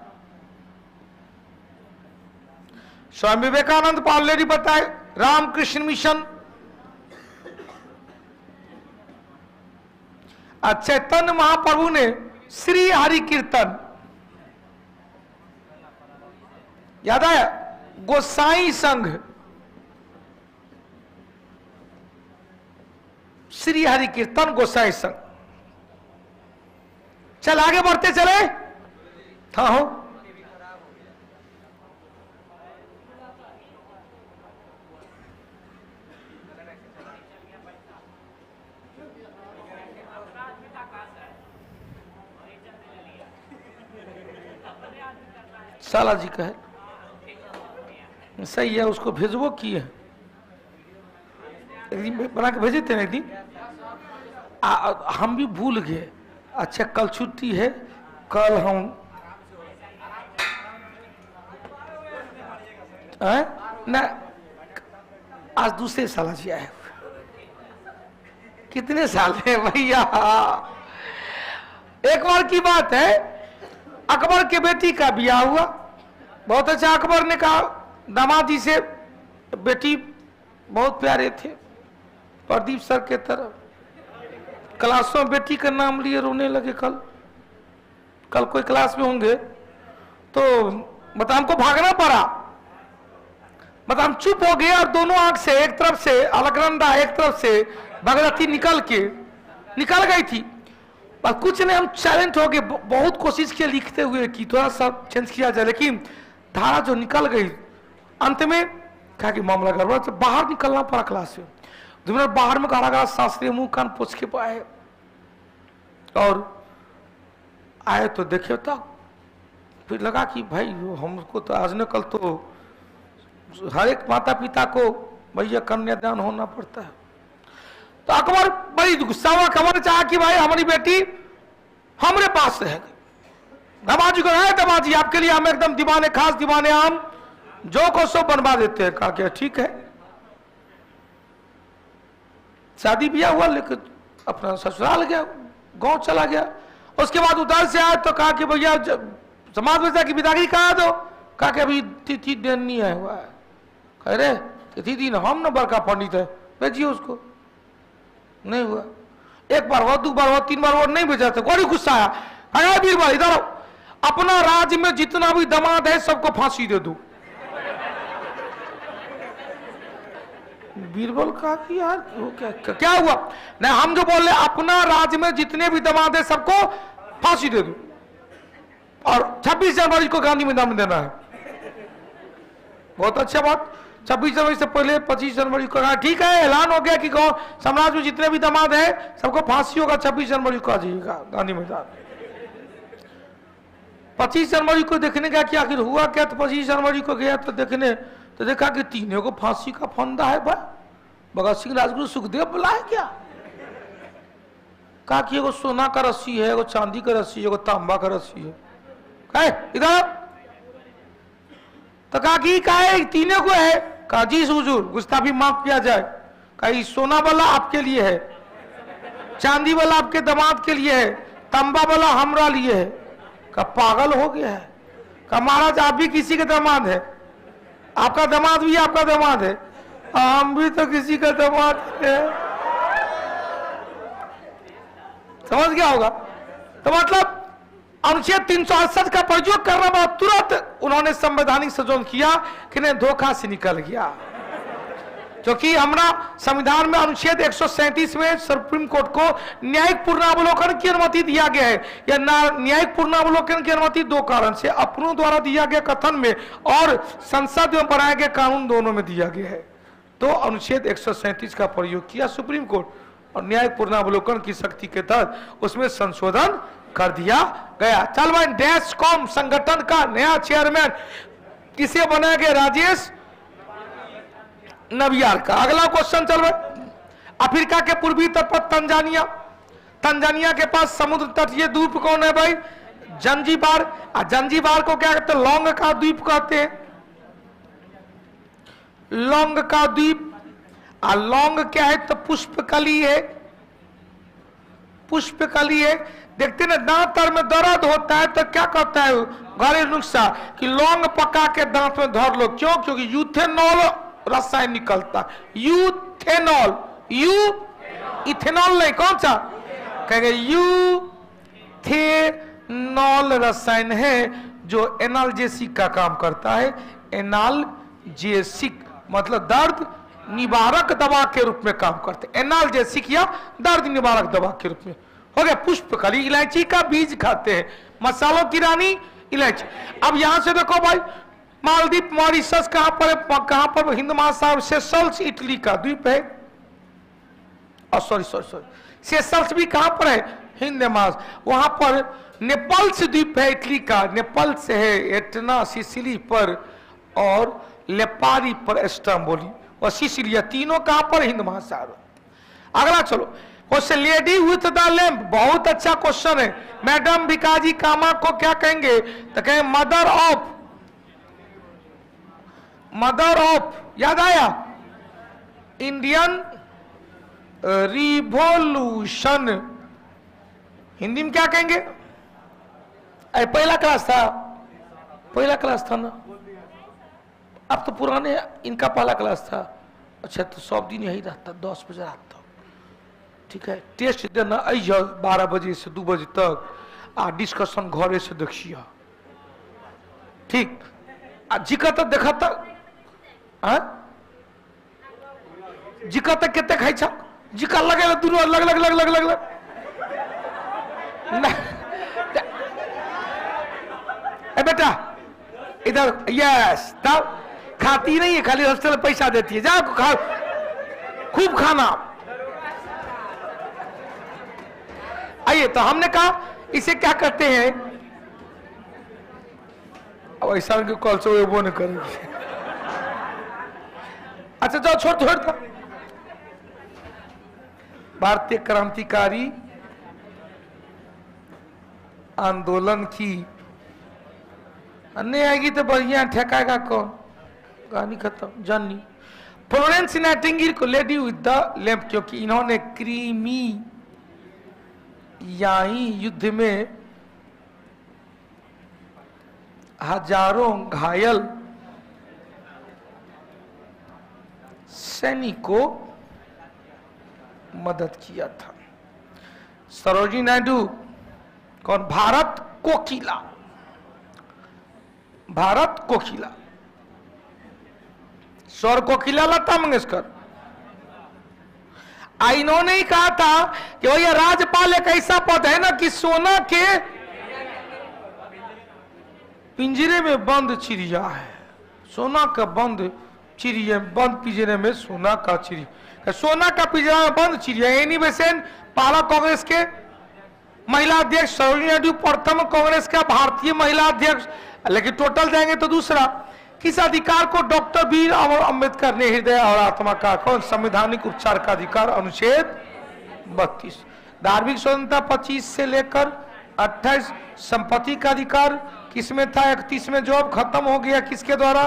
स्वामी विवेकानंद को ऑलरेडी बताए, रामकृष्ण मिशन। चैतन्य महाप्रभु ने श्री हरि कीर्तन, याद आया? गोसाई संघ, श्री हरि कीर्तन गोसाई संघ। चल आगे बढ़ते चले। हाँ हो, साला जी का है, सही है। उसको भेजबो की है, एक दिन बना के भेजे थे ना एक दिन। हम भी भूल गए। अच्छा कल छुट्टी है, कल हम ना, आज दूसरे साला जी आए। कितने साल है भैया? एक बार की बात है, अकबर के बेटी का ब्याह हुआ। बहुत अच्छा। अकबर ने कहा दामादी से, बेटी बहुत प्यारे थे, प्रदीप सर के तरफ। क्लासों में बेटी का नाम लिए रोने लगे। कल कोई क्लास में होंगे तो मतलब हमको भागना पड़ा। मतलब हम चुप हो गए और दोनों आंख से, एक तरफ से अलकनंदा, एक तरफ से भगवती निकल गई थी। पर कुछ नहीं, हम साइलेंट हो गए। बहुत कोशिश किया लिखते हुए कि थोड़ा सा चेंज किया जाए, लेकिन धारा जो निकल गई। अंत में कहा कि मामला गड़बड़, तो बाहर निकलना पड़ा क्लास से। 2 मिनट बाहर में गाड़ा शास्त्रीय मुंह कान पोछ के आए और आए तो देखे तो फिर लगा कि भाई हमको तो आज न कल तो हर एक माता पिता को भैया कन्यादान होना पड़ता है। तो अकबर बड़ी गुस्सा हुआ। अकबर चाहा कि भाई हमारी बेटी हमारे पास रहेगी। दामाजी को है, दामाजी आपके लिए हम एकदम दीवाने, खास दीवाने आम जो को सो बनवा देते हैं। कहा क्या ठीक है। शादी ब्याह हुआ, लेकिन अपना ससुराल गया, गांव चला गया। उसके बाद उधर से आया तो कहा कि भैया समाज में जाके विदागी कहा दो। कहा कि अभी तिथि दिन नहीं आया हुआ है। कह रहे तिथि दिन हम न बड़का पंडित है, भेजिए उसको। नहीं हुआ। एक बार हुआ, दो बार हुआ, तीन बार हुआ, नहीं भेजा था। बड़ी गुस्सा आया, अरे बीरबल इधर आओ, अपना राज्य में जितना भी दामाद है सबको फांसी दे दो। बीरबल कहा कि यार क्या हुआ? नहीं, हम जो बोल रहे अपना राज्य में जितने भी दामाद है सबको फांसी दे दो, और 26 जनवरी को गांधी मैदान में देना है। बहुत अच्छा बात। 26 जनवरी से पहले 25 जनवरी को, ठीक है, ऐलान हो गया कि समाज में जितने भी दामाद है सबको फांसी होगा, 26 जनवरी को आ जाइएगा गांधी मैदान। 25 जनवरी को देखने का क्या आखिर हुआ क्या? तो 25 जनवरी को गया तो देखने, तो देखा कि तीनों को फांसी का फंदा है। भगत सिंह, राजगुरु, सुखदेव बुलाए क्या? कहा कि एगो सोना का रस्सी है, एगो चांदी का रस्सी है, एगो तांबा का रस्सी है। इधर तो कहा कि तीनों को है। कहा जी हुजूर, गुस्ताखी माफ किया जाए। कहा सोना वाला आपके लिए है, चांदी वाला आपके दामाद के लिए है, तांबा वाला हमरा लिए है। कहा पागल हो गया है? कहा महाराज आप भी किसी के दामाद है, आपका दामाद भी आपका दामाद है, हम भी तो किसी का दामाद है। समझ गया होगा? तो मतलब अनुच्छेद 368 का प्रयोग करने बाद तुरंत उन्होंने संवैधानिक संशोधन किया कि नहीं, धोखा से निकल गया। क्योंकि हमारा संविधान में अनुच्छेद 137 में सुप्रीम कोर्ट को न्यायिक पुनरावलोकन की अनुमति दिया गया है। या न्यायिक पुनरावलोकन की अनुमति दो कारण से, अपनों द्वारा दिया गया कथन में और संसद में बनाए गए कानून दोनों में दिया गया है। तो अनुच्छेद 137 का प्रयोग किया सुप्रीम कोर्ट, और न्यायिक पुनरावलोकन की शक्ति के तहत उसमें संशोधन कर दिया गया। चल भाई, डैशकॉम संगठन का नया चेयरमैन किसे बनाया गया? राजेश नबियार का। अगला क्वेश्चन चल भाई, अफ्रीका के पूर्वी तट पर तंजानिया, तंजानिया के पास समुद्र तटीय द्वीप कौन है भाई? जंजीबार। जंजीबार को क्या कहते हैं? लौंग का द्वीप कहते हैं, लौंग का द्वीप। लौंग क्या है? तो पुष्पकली है, पुष्पकली है। देखते ना, दांत में दर्द होता है तो क्या कहता है घरेलू नुस्खा कि लौंग पका के दांत में धर लो। क्यों? क्योंकि यूथेनॉल रसायन निकलता। यूथेनॉल, इथेनॉल नहीं, कौन सा कहेंगे? यूथेनॉल रसायन है जो एनाल्जेसिक का काम करता है। एनाल्जेसिक मतलब दर्द निवारक दवा के रूप में काम करते हैं। एनाल्जेसिक या दर्द निवारक दवा के रूप में हो गया। पुष्पकली, इलायची का बीज खाते हैं, मसालों की रानी इलायची। अब यहां से देखो भाई, मालदीव, मॉरिशस कहां पर है? कहां पर? हिंद महासागर। सेशल्स इटली का द्वीप है। सॉरी, सेशल्स भी कहां पर है? हिंद महासागर। वहां पर नेपल्स द्वीप है इटली का, नेपल्स है एटना सिसिली पर, और लेपारी पर एस्टम्बोली, और सिसिलिया। तीनों कहां पर? हिंद महासागर। अगला चलो question, lady with the lamp. बहुत अच्छा क्वेश्चन है। मैडम भिकाजी कामा को क्या कहेंगे? तो कहेंगे मदर ऑफ, मदर ऑफ, याद आया? Indian revolution. हिंदी में क्या कहेंगे? पहला क्लास था, पहला क्लास था ना, अब तो पुराने, इनका पहला क्लास था। अच्छा, तो सब दिन यही रहता, 10 बजे आता। ठीक है, टेस्ट देना 12 बजे से 2 बजे तक, आ डिस्कशन घरे से देखिए। ठीक, जिका तक देखा तक जिका तक केते खाई छा, जिका लगे दूर लग लग लग लग लग लग बेटा इधर, यस, तब खाती नहीं है, खाली हॉस्टल पैसा देती है। जाओ खा, खूब खाना। आइए, तो हमने कहा इसे क्या करते हैं? अब ऐसा कॉल से वो नहीं करेंगे। अच्छा जाओ, छोड़ था। भारतीय क्रांतिकारी आंदोलन की नहीं आएगी तो बढ़िया, ठेकाएगा कौन? कहानी खत्म। जानी फ्लोरेंस नाइटिंगेल को लेडी विद द लैम्प, क्योंकि इन्होंने क्रीमी याई युद्ध में हजारों घायल सैनिकों मदद किया था। सरोजिनी नायडू कौन? भारत कोकिला, भारत कोकिला, स्वर कोकिला लता मंगेशकर। इन्होंने ही कहा था कि भैया राज्यपाल एक ऐसा पद है ना कि सोना के पिंजरे में बंद चिड़िया है, सोना का बंद चिड़िया, बंद पिंजरे में सोना का चिड़िया, सोना का पिंजरा में बंद चिड़िया। एनी बेसेन पहला कांग्रेस के महिला अध्यक्ष, सरोजिनी नायडू प्रथम कांग्रेस का भारतीय महिला अध्यक्ष, लेकिन टोटल जाएंगे तो दूसरा। किस अधिकार को डॉक्टर बी आर अम्बेडकर ने हृदय और आत्मा का कौन? संवैधानिक उपचार का अधिकार, अनुच्छेद 32। धार्मिक स्वतंत्रता 25 से लेकर 28। संपत्ति का अधिकार किसमें था? 31 में जो अब खत्म हो गया, किसके द्वारा?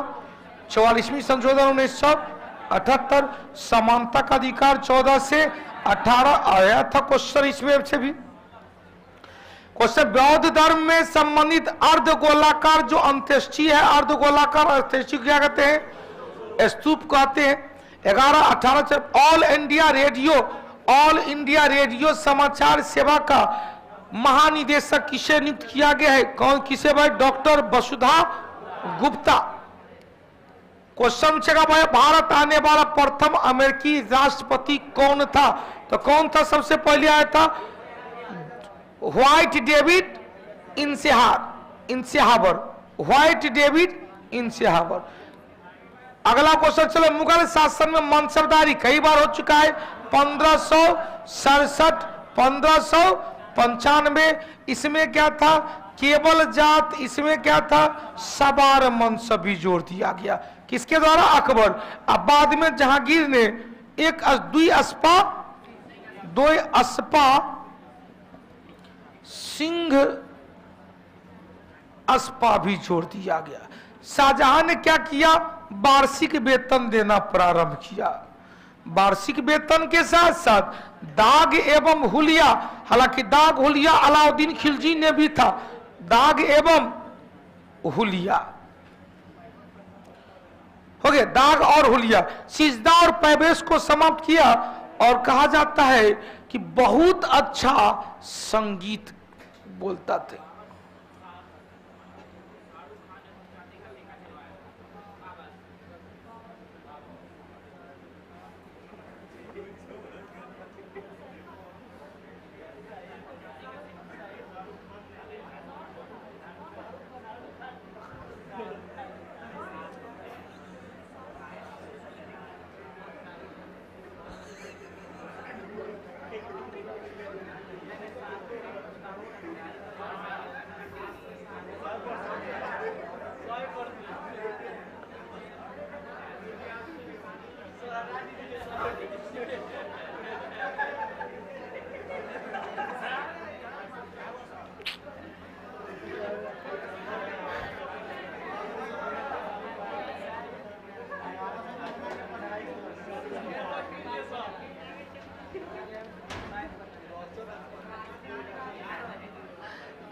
44वीं संशोधन 1978। समानता का अधिकार 14 से 18 आया था क्वेश्चन इसमें से भी। क्वेश्चन, बौद्ध धर्म में संबंधित अर्धगोलाकार जो अंत्येष्टि है, अर्धगोलाकार अंत्येष्टि क्या कहते हैं? स्तूप कहते हैं। 11-18 all India radio, all India radio समाचार सेवा का महानिदेशक किसे नियुक्त किया गया है? कौन? किसे भाई? डॉक्टर वसुधा गुप्ता। क्वेश्चन पूछेगा भाई भारत आने वाला प्रथम अमेरिकी राष्ट्रपति कौन था? तो कौन था? सबसे पहले आया था व्हाइट डेविड इंसेहावर, व्हाइट डेविड इंसेहावर। अगला क्वेश्चन चलो, मुगल शासन में मनसबदारी कई बार हो चुका है? 1567, 1595। इसमें क्या था? केवल जात। इसमें क्या था? सवार मनसब भी जोड़ दिया गया। किसके द्वारा? अकबर। अब बाद में जहांगीर ने एक दो अस्पा सिंह अस्पा भी जोड़ दिया गया। शाहजहां ने क्या किया? वार्षिक वेतन देना प्रारंभ किया। वार्षिक वेतन के साथ साथ दाग एवं हुलिया, हालांकि दाग हुलिया अलाउद्दीन खिलजी ने भी था, दाग एवं हुलिया हो गया, दाग और हुलिया। सिजदा और पैबेश को समाप्त किया और कहा जाता है कि बहुत अच्छा संगीत बोलता थे।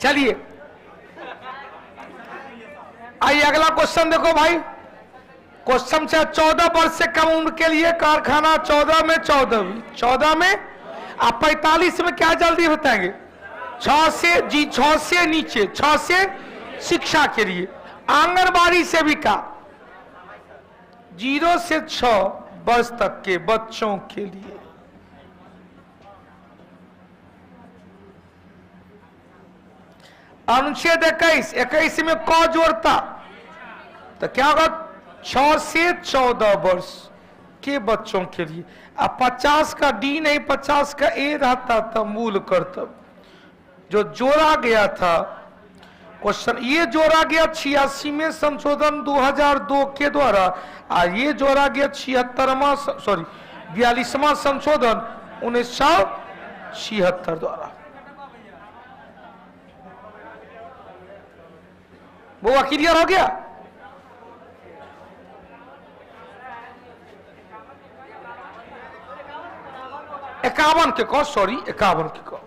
चलिए आइए अगला क्वेश्चन देखो भाई। क्वेश्चन से 14 वर्ष से कम उम्र के लिए कारखाना, 14 में 14 में आप 45 में क्या जल्दी बताएंगे? 6 से नीचे, 6 से शिक्षा के लिए। आंगनबाड़ी सेविका 0 से 6 वर्ष तक के बच्चों के लिए। अनुच्छेद 21 में क जोड़ता तो क्या होगा? 6 से 14 वर्ष के बच्चों के लिए। अब 50 का डी नहीं 50 का ए रहता था मूल कर्तव्य, जो जोड़ा गया था। क्वेश्चन ये जोड़ा गया 86 में संशोधन 2002 के द्वारा, और ये जोड़ा गया 42वां संशोधन 1976 द्वारा। वो क्लियर हो गया? इक्यावन के को, सॉरी 51 के को।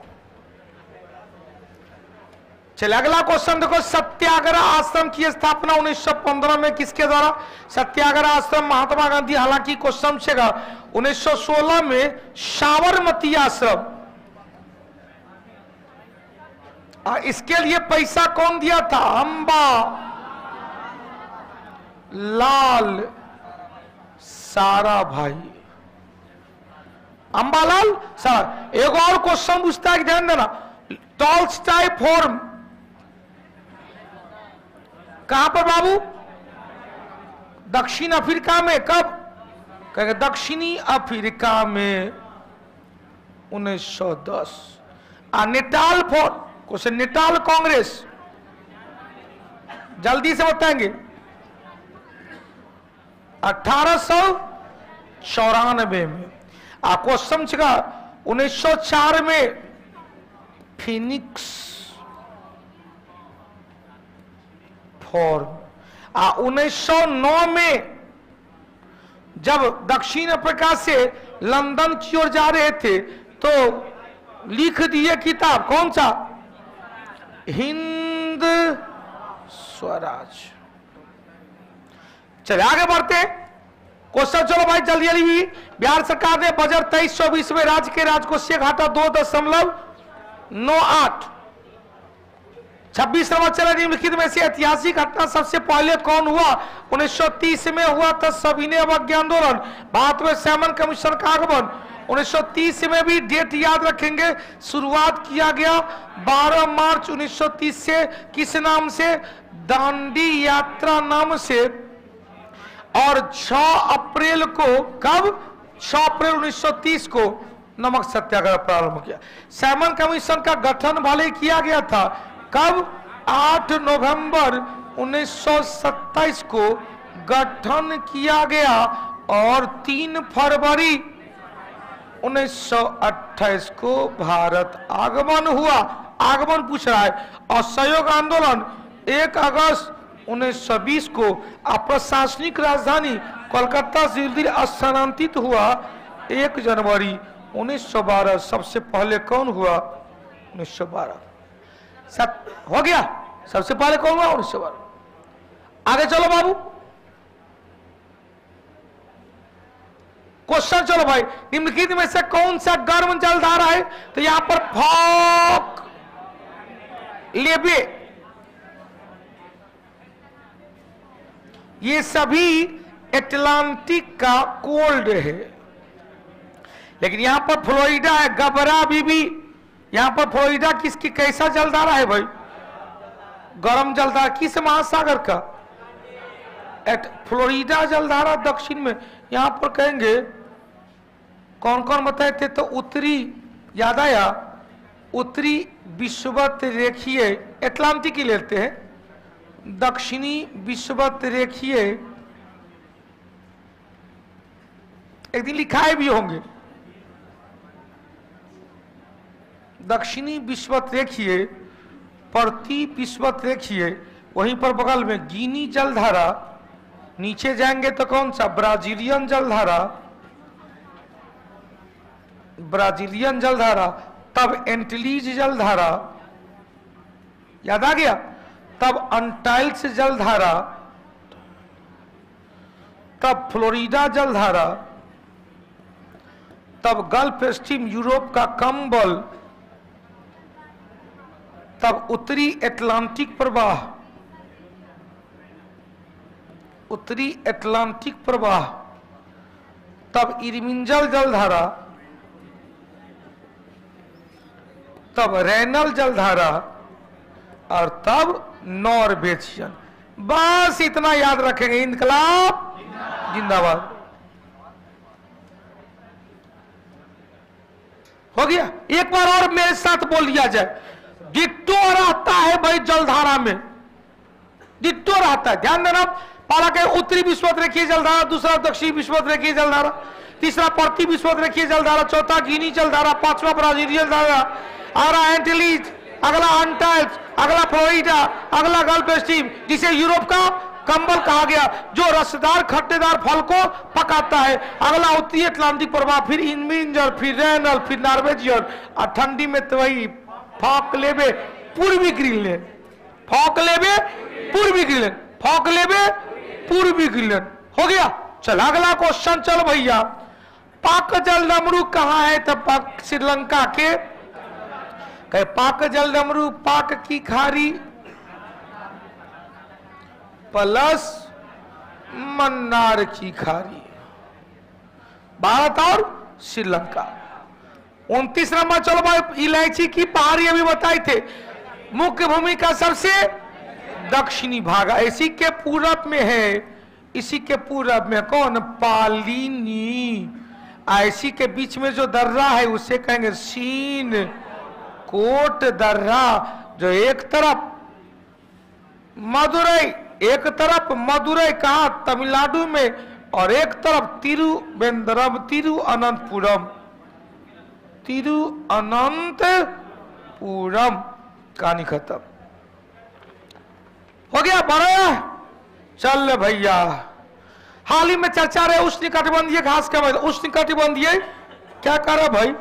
चलिए अगला क्वेश्चन देखो। सत्याग्रह आश्रम की स्थापना 1915 में किसके द्वारा? सत्याग्रह आश्रम महात्मा गांधी। हालांकि क्वेश्चन छेगा 1916 में साबरमती आश्रम। इसके लिए पैसा कौन दिया था? अंबा लाल सारा भाई, अंबालाल सारा। एक और क्वेश्चन पूछता है, ध्यान देना। टॉल्स्टॉय फोर्म कहां पर बाबू? दक्षिण अफ्रीका में। कब? कहेंगे दक्षिणी अफ्रीका में 1910। Natal form, question Natal Congress, जल्दी से बताएंगे। 1894 में। क्वेश्चन का 1904 में फिनिक्स फोर्म। 1909 में जब दक्षिण अफ्रीका से लंदन की ओर जा रहे थे तो लिख दिए किताब, कौन सा? हिंद स्वराज। चलिए आगे बढ़ते हैं। क्वेश्चन चलो भाई जल्दी जल्दी। बिहार सरकार ने बजट 23-24 में राज्य के राजकोषीय घाटा 2.98। 26 नंबर चला। निम्नलिखित में से ऐतिहासिक घटना सबसे पहले कौन हुआ? 1930 में हुआ था सविनय अवज्ञा आंदोलन। भारत में सैमन कमीशन का आगमन 1930 में भी डेट याद रखेंगे। शुरुआत किया गया 12 मार्च 1930 से। किस नाम से? दांडी यात्रा नाम से। और 6 अप्रैल को, कब? 6 अप्रैल 1930 को नमक सत्याग्रह प्रारंभ किया। सैमन कमीशन का गठन भले किया गया था, कब? 8 नवंबर 1927 को गठन किया गया और 3 फरवरी 1928 को भारत आगमन हुआ। आगमन पूछ रहा है। असहयोग आंदोलन 1 अगस्त 1920 को अप्रशासनिक राजधानी कोलकाता से दिल्ली स्थानांतरित हुआ। 1 जनवरी 1912 सबसे पहले कौन हुआ? 1912। हो गया। सबसे पहले कौन हुआ? 1912। आगे चलो बाबू। क्वेश्चन चलो भाई। निम्नलिखित में से कौन सा गर्म जलधारा है? तो यहां पर फॉक लेबे, ये सभी अटलांटिक का कोल्ड है। लेकिन यहां पर फ्लोरिडा है, गबरा बीबी। यहां पर फ्लोरिडा किसकी, कैसा जलधारा है भाई? गर्म जलधारा। किस महासागर का? फ्लोरिडा जलधारा दक्षिण में। यहां पर कहेंगे कौन कौन बताए थे? तो उत्तरी, याद आया? उत्तरी विषुवत रेखीय अटलांटिक ही लेते हैं। दक्षिणी विषुवत रेखीय, एक दिन लिखाए भी होंगे। दक्षिणी विषुवत रेखीय, प्रति विषुवत रेखीय। वहीं पर बगल में गिनी जलधारा। नीचे जाएंगे तो कौन सा? ब्राजीलियन जलधारा। ब्राजीलियन जलधारा। तब एंटिलीज जलधारा, याद आ गया? तब अंटाइल्स जलधारा, तब फ्लोरिडा जलधारा, तब गल्फ स्ट्रीम यूरोप का कंबल, तब उत्तरी अटलांटिक प्रवाह, उत्तरी अटलांटिक प्रवाह, तब इरमिंजल जलधारा, तब रैनल जलधारा और तब नॉर्वेजियन। बस इतना याद रखेंगे। इनकलाब जिंदाबाद। हो गया। एक बार और मेरे साथ बोल दिया जाए। डिट्टो रहता है भाई जलधारा में, डिट्टो रहता है। ध्यान देना। पहला के उत्तरी विषुवत रेखीय जलधारा, दूसरा दक्षिणी विषुवत रेखीय जलधारा, तीसरा प्रति विषुवत रेखीय जलधारा, चौथा गिनी जलधारा, पांचवा ब्राजीलियन जलधारा, अगला एंटिलीज, अगला अंटाइल्स, अगला फ्लोरिडा, अगला गल्फ स्ट्रीम, जिसे यूरोप का कंबल कहा गया, जो रसदार खट्टेदार फल को पकाता है। अगला उत्तरी अटलांटिक प्रवाह, फिर इनमिंजर, फिर रैनल, फिर नॉर्वेजियन। और ठंडी में तो वही फॉकलेबे पूर्वी ग्रीनलैंड, फॉकलेबे पूर्वी ग्रीनलैंड, फॉकलेबे पूर्वी ग्रीनलैंड। हो गया। चल अगला क्वेश्चन। चल भैया, पाक जल डमरू कहाँ है? तो पाक श्रीलंका के कहे पाक जल डमरू पाक की खारी प्लस मन्नार की खारी, भारत और श्रीलंका। 29 नंबर चलो भाई, इलायची की पहाड़ी अभी बताए थे, मुख्य भूमि का सबसे दक्षिणी भाग, इसी के पूरब में है, इसी के पूरब में कौन? पालिनी। इसी के बीच में जो दर्रा है उसे कहेंगे सीन कोट दर्रा, जो एक तरफ मदुरई, एक तरफ मदुरई कहा तमिलनाडु में, और एक तरफ तिरुवेंद्रम, तिरुअनंतपुरम, तिरुअनंतपुरम। कहानी खत्म हो गया। बड़ा चल भैया, हाल ही में चर्चा रहे उष्णकटिबंधीय घास का मतलब, उष्णकटिबंधीय क्या कर भाई?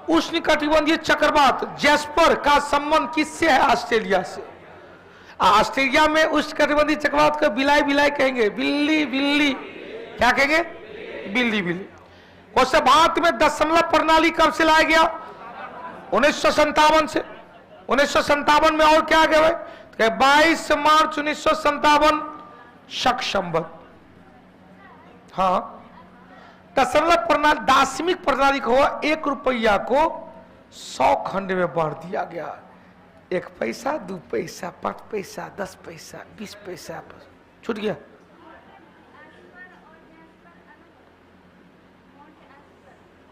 उष्णकटिबंधीय चक्रवात जैस्पर का संबंध किससे है? ऑस्ट्रेलिया से। ऑस्ट्रेलिया में उष्णकटिबंधीय चक्रवात को बिलाई बिलाई कहेंगे, बिल्ली बिल्ली, क्या कहेंगे? बिल्ली बिल्ली। वैसे भारत में दशमलव प्रणाली कब से लाया गया? 1957 से। 1957 में और क्या गया भाई? 22 मार्च 1957 शक। हाँ, दशमलव प्रणाली, दाशमिक प्रणाली को 1 रुपया को 100 खंड में बांट दिया गया। 1 पैसा, 2 पैसा, 5 पैसा, 10 पैसा, 20 पैसा, छूट गया।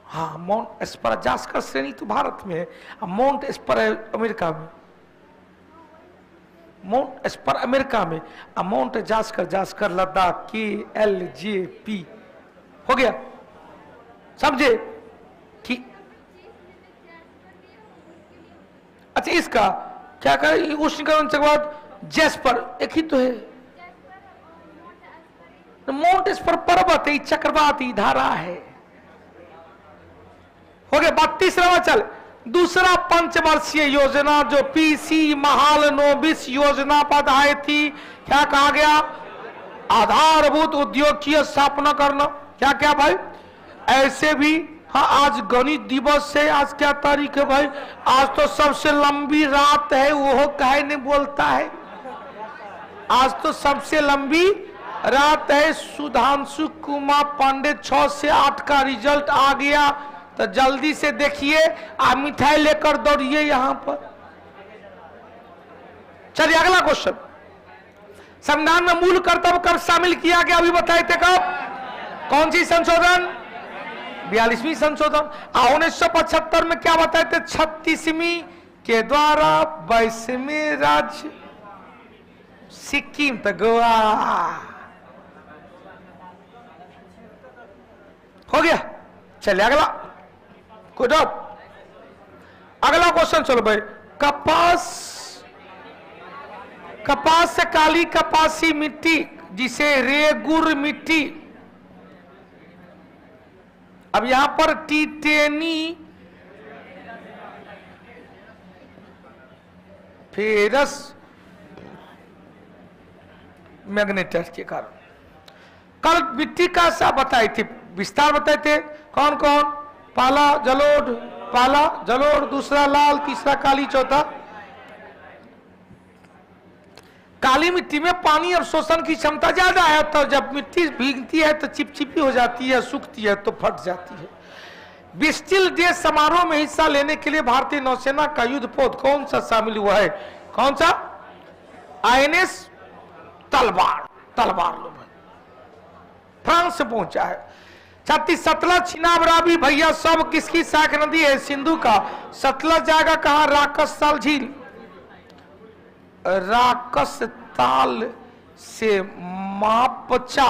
हाँ, माउंट एस्पराजास्कर श्रेणी तो भारत में है, माउंट एस्पर अमेरिका में, माउंट एस्पर अमेरिका में, माउंट जास्कर लद्दाख, KLJP। हो गया, समझे कि अच्छा इसका क्या करें? उष्णकटिबंधीय चक्रवात जैस्पर एक ही तो है, माउंट एस्पर पर्वत है, चक्रवात ही धारा है। हो गया। 32वां चल, दूसरा पंचवर्षीय योजना जो PC महालनोबिस योजना पर आई थी, क्या कहा गया? आधारभूत उद्योग की स्थापना करना। क्या क्या भाई? ऐसे भी हाँ, आज गणित दिवस है। आज क्या तारीख है भाई? आज तो सबसे लंबी रात है, वो काहे नहीं बोलता है? आज तो सबसे लंबी रात है। सुधांशु कुमार पांडे 6 से 8 का रिजल्ट आ गया, तो जल्दी से देखिए, आप मिठाई लेकर दौड़िए यहां पर। चलिए अगला क्वेश्चन, संविधान में मूल कर्तव्य कब शामिल किया गया? अभी बताए थे कब? कौन सी संशोधन? 42वीं संशोधन। 1975 में क्या बताए थे? 36वीं के द्वारा 22वें राज्य सिक्किम तो गोवा। हो गया। चलिए अगला गुड। अगला क्वेश्चन चलो भाई, कपास से काली कपासी मिट्टी जिसे रेगुर मिट्टी, अब यहां पर टिटेनी फेरस मैग्नेटाइट के कारण, कल मिट्टी का सा बताए थे, विस्तार बताए थे। कौन कौन? पाला जलोढ़, दूसरा लाल, तीसरा काली, चौथा काली। मिट्टी में पानी अवशोषण की क्षमता ज्यादा है, तो जब मिट्टी भीगती है तो चिपचिपी हो जाती है, सूखती है तो फट जाती है। बिस्टिल डे समारोह में हिस्सा लेने के लिए भारतीय नौसेना का युद्धपोत कौन सा शामिल हुआ है? कौन सा? INS तलवार लो, फ्रांस से पहुंचा है। 36 सतलज, चिनाब, रावी, भैया सब किसकी सहायक नदी है? सिंधु का। सतलज जाएगा कहां? राकस ताल झील, राकस ताल से मापचा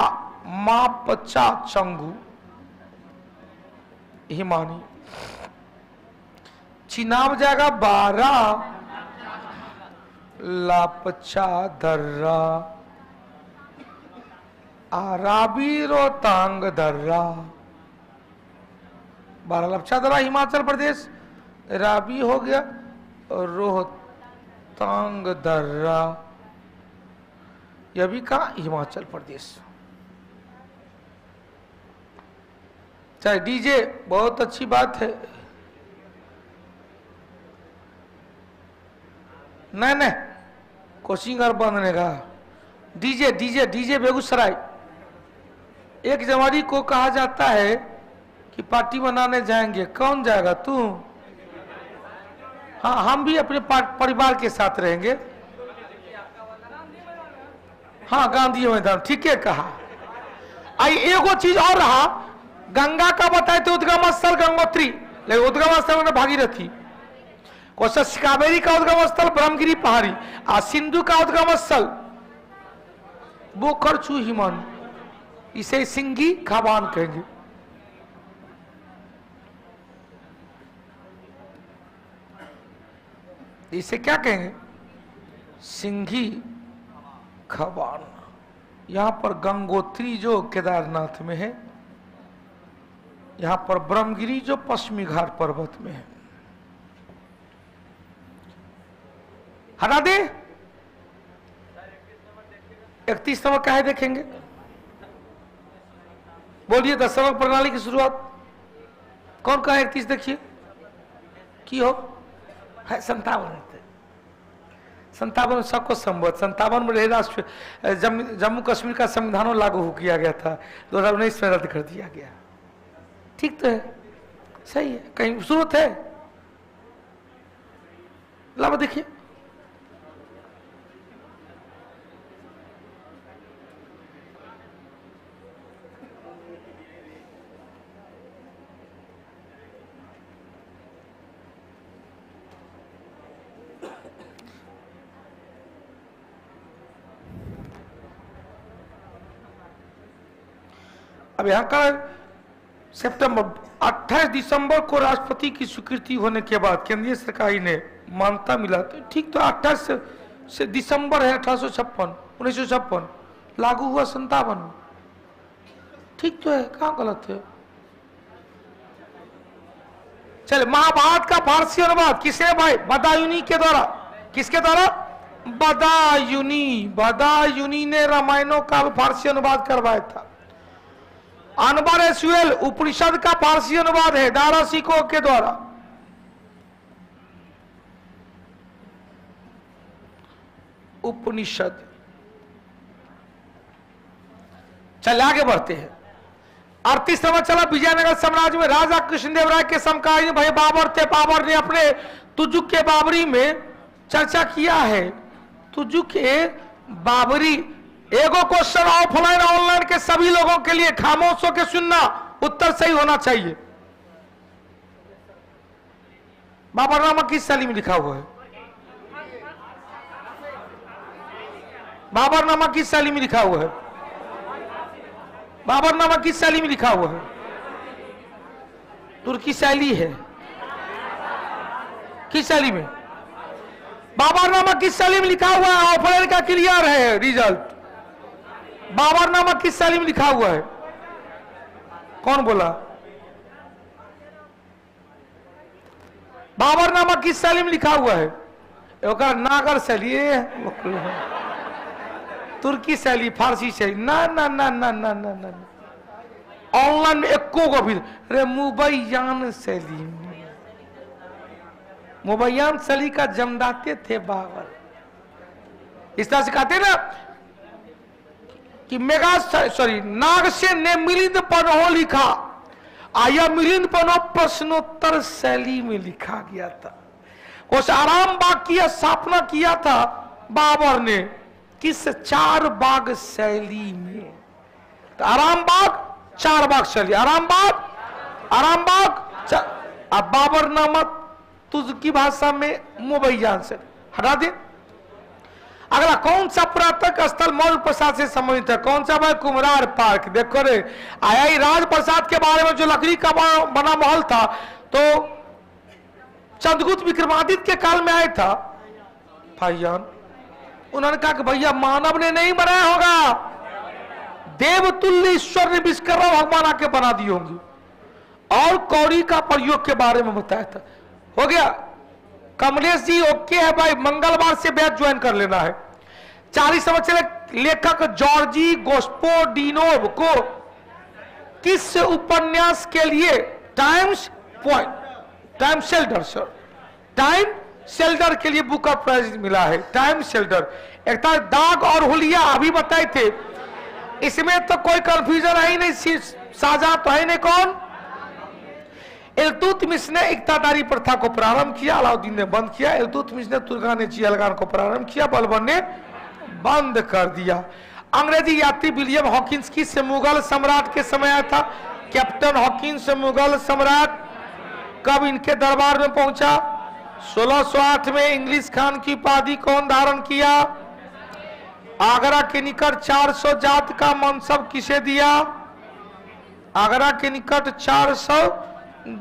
चंगू हिमानी। चिनाब जाएगा 12, लापचा दर्रा, रावी रोहतांग दर्रा, 12 लापचा दर्रा हिमाचल प्रदेश, रावी हो गया, रोहतांग दर्रा यह भी कहा? हिमाचल प्रदेश। चाहे डीजे, बहुत अच्छी बात है। नहीं नहीं, कोचिंग और बंद नहीं रहा। डीजे डीजे डीजे बेगूसराय 1 जनवरी को कहा जाता है कि पार्टी मनाने जाएंगे। कौन जाएगा? तू? हाँ, हम भी अपने परिवार के साथ रहेंगे। हाँ, गांधी मैदान, ठीक है कहा। आई एगो चीज और रहा, गंगा का बताए थे उद्गम स्थल गंगोत्री, लेकिन उद्गम स्थल में भागीरथी। कोशिश कावेरी का उद्गम स्थल ब्रह्मगिरी पहाड़ी, और सिंधु का उद्गम स्थल बोखरचू हिमन, इसे सिंगी खाबान कहेंगे। इसे क्या कहेंगे? सिंगी खबान। यहां पर गंगोत्री जो केदारनाथ में है, यहां पर ब्रह्मगिरी जो पश्चिमी घाट पर्वत में है। हटा दे। 31 नंबर का है, देखेंगे। बोलिए 10 नंबर प्रणाली की शुरुआत कौन का है? 31 देखिए की हो है 57 सबको संबोध। 57 में राष्ट्र जम्मू कश्मीर का संविधान लागू हो किया गया था, 2019 में रद्द कर दिया गया। ठीक तो है, सही है। कहीं जरूरत है? लाभ देखिए। अब यहां का सितंबर 28 दिसंबर को राष्ट्रपति की स्वीकृति होने के बाद केंद्रीय सरकार ने मान्यता मिला, तो ठीक। तो 28 से दिसंबर है 1856, 1956 लागू हुआ 57। ठीक तो है, कहां गलत है? चले, महाभारत का फारसी अनुवाद किसने भाई? बदायूनी के द्वारा। किसके द्वारा? बदायूनी ने रामायणों का फारसी अनुवाद करवाया था। अनवर एसुएल उपनिषद का फारसी अनुवाद है दारासिको के द्वारा। उपनिषद। चल आगे बढ़ते हैं। 38 नंबर चला, विजयनगर साम्राज्य में राजा कृष्णदेवराय के समकालीन भाई बाबर थे। बाबर ने अपने तुजुक के बाबरी में चर्चा किया है। तुजुक के बाबरी। एगो क्वेश्चन ऑफलाइन ऑनलाइन के सभी लोगों के लिए, खामोश होकर सुनना, उत्तर सही होना चाहिए। बाबरनामा किस शैली में लिखा हुआ है? बाबरनामा किस शैली में लिखा हुआ है? बाबरनामा किस शैली में लिखा हुआ है? तुर्की शैली है। किस शैली में? बाबरनामा किस शैली में लिखा हुआ है? ऑफलाइन का क्लियर है रिजल्ट। बाबरनामा किस शैली में लिखा हुआ है? कौन बोला? बाबरनामा किस शैली में लिखा हुआ है? नागर शैली, तुर्की शैली, फारसी शैली। ना ना ना ना ना ना ना, ऑनलाइन में एको को भी रे मुबैयान शैली। मुबैयान शैली का जमदाते थे बाबर। इस तरह से कहते ना कि नागसेन ने मिलिंद पन्हो लिखा। आया मिलिंद पन्हो प्रश्नोत्तर शैली में लिखा गया था। उस आराम बाग की स्थापना किया था बाबर ने, किस 4 बाग शैली में। तो आराम बाग 4 बाग शैली, आराम बाग। अब बाबरनामा तुर्की भाषा में मुबैयान से हटा दे। अगला कौन सा पुरातत्व स्थल मौर्य प्रसाद से संबंधित है? कौन सा भाई? कुम्हरार पार्क। देखो रे, आया ही राजप्रसाद के बारे में, जो लकड़ी का बना महल था, तो चंद्रगुप्त विक्रमादित्य के काल में आया था भाईजान। उन्होंने कहा कि भैया मानव ने नहीं बनाया होगा, देवतुल्य ईश्वर ने विश्वकर्मा भगवान आके बना दी होंगी। और कौड़ी का प्रयोग के बारे में बताया था। हो गया। कमलेश जी ओके है भाई, मंगलवार से बैच ज्वाइन कर लेना है। 40 समझ चले, लेखक जॉर्जी गोस्पोडिनोव को किस उपन्यास के लिए times point, time shareholder sir, time shareholder के लिए बुक ऑफ प्राइज मिला है? Time shareholder. एक था दाग और हुलिया, अभी बताए थे, इसमें तो कोई कंफ्यूजन है ही नहीं, साजा तो है नहीं। कौन? इल्तुतमिश ने इक्तादारी प्रथा को प्रारंभ किया, अलाउद्दीन ने बंद किया। इल्तुतमिश ने तुर्कान चियलगान को प्रारंभ किया, बलबन ने बंद कर दिया। अंग्रेजी यात्री विलियम हॉकिंस की से मुगल सम्राट के समय आया था। कैप्टन हॉकिंस मुगल सम्राट कब इनके दरबार में पहुंचा? 1608 में। इंग्लिश खान की उपाधि कौन धारण किया? आगरा के निकट 400 जात का मनसब किसे दिया? आगरा के निकट 400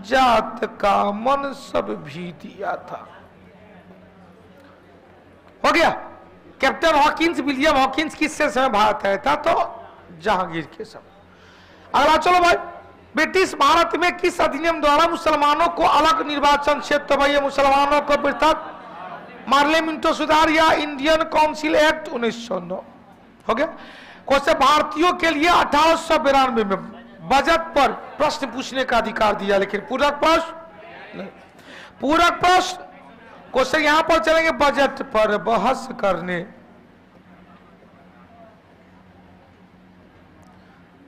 जात का मनसब भी दिया था। हो गया। कैप्टन हॉकिंस, विलियम हॉकिंस किससे समय भारत आया था? तो जहांगीर के समय। अगला चलो भाई, ब्रिटिश भारत में किस अधिनियम द्वारा मुसलमानों को अलग निर्वाचन क्षेत्र, भाई मुसलमानों को पृथक, पार्लियामेंटो सुधार या इंडियन काउंसिल एक्ट 1909? हो गया। क्वेश्चन, भारतीयों के लिए 1892 में बजट पर प्रश्न पूछने का अधिकार दिया, लेकिन पूरक प्रश्न नहीं। पूरक प्रश्न क्वेश्चन यहां पर चलेंगे बजट पर बहस करने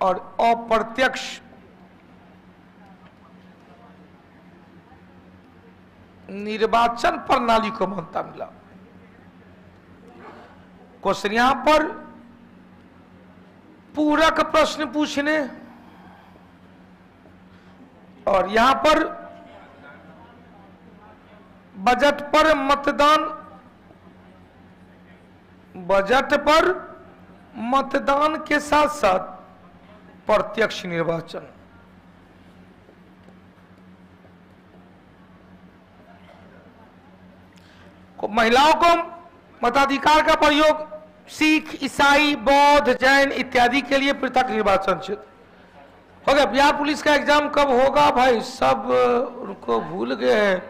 और अप्रत्यक्ष निर्वाचन प्रणाली को मान्यता मिला। क्वेश्चन यहां पर पूरक प्रश्न पूछने और यहां पर बजट पर मतदान, बजट पर मतदान के साथ साथ प्रत्यक्ष निर्वाचन। महिलाओं को मताधिकार का प्रयोग सिख, ईसाई, बौद्ध, जैन इत्यादि के लिए पृथक निर्वाचन क्षेत्र। हो गया। बिहार पुलिस का एग्जाम कब होगा भाई? सब उनको भूल गए हैं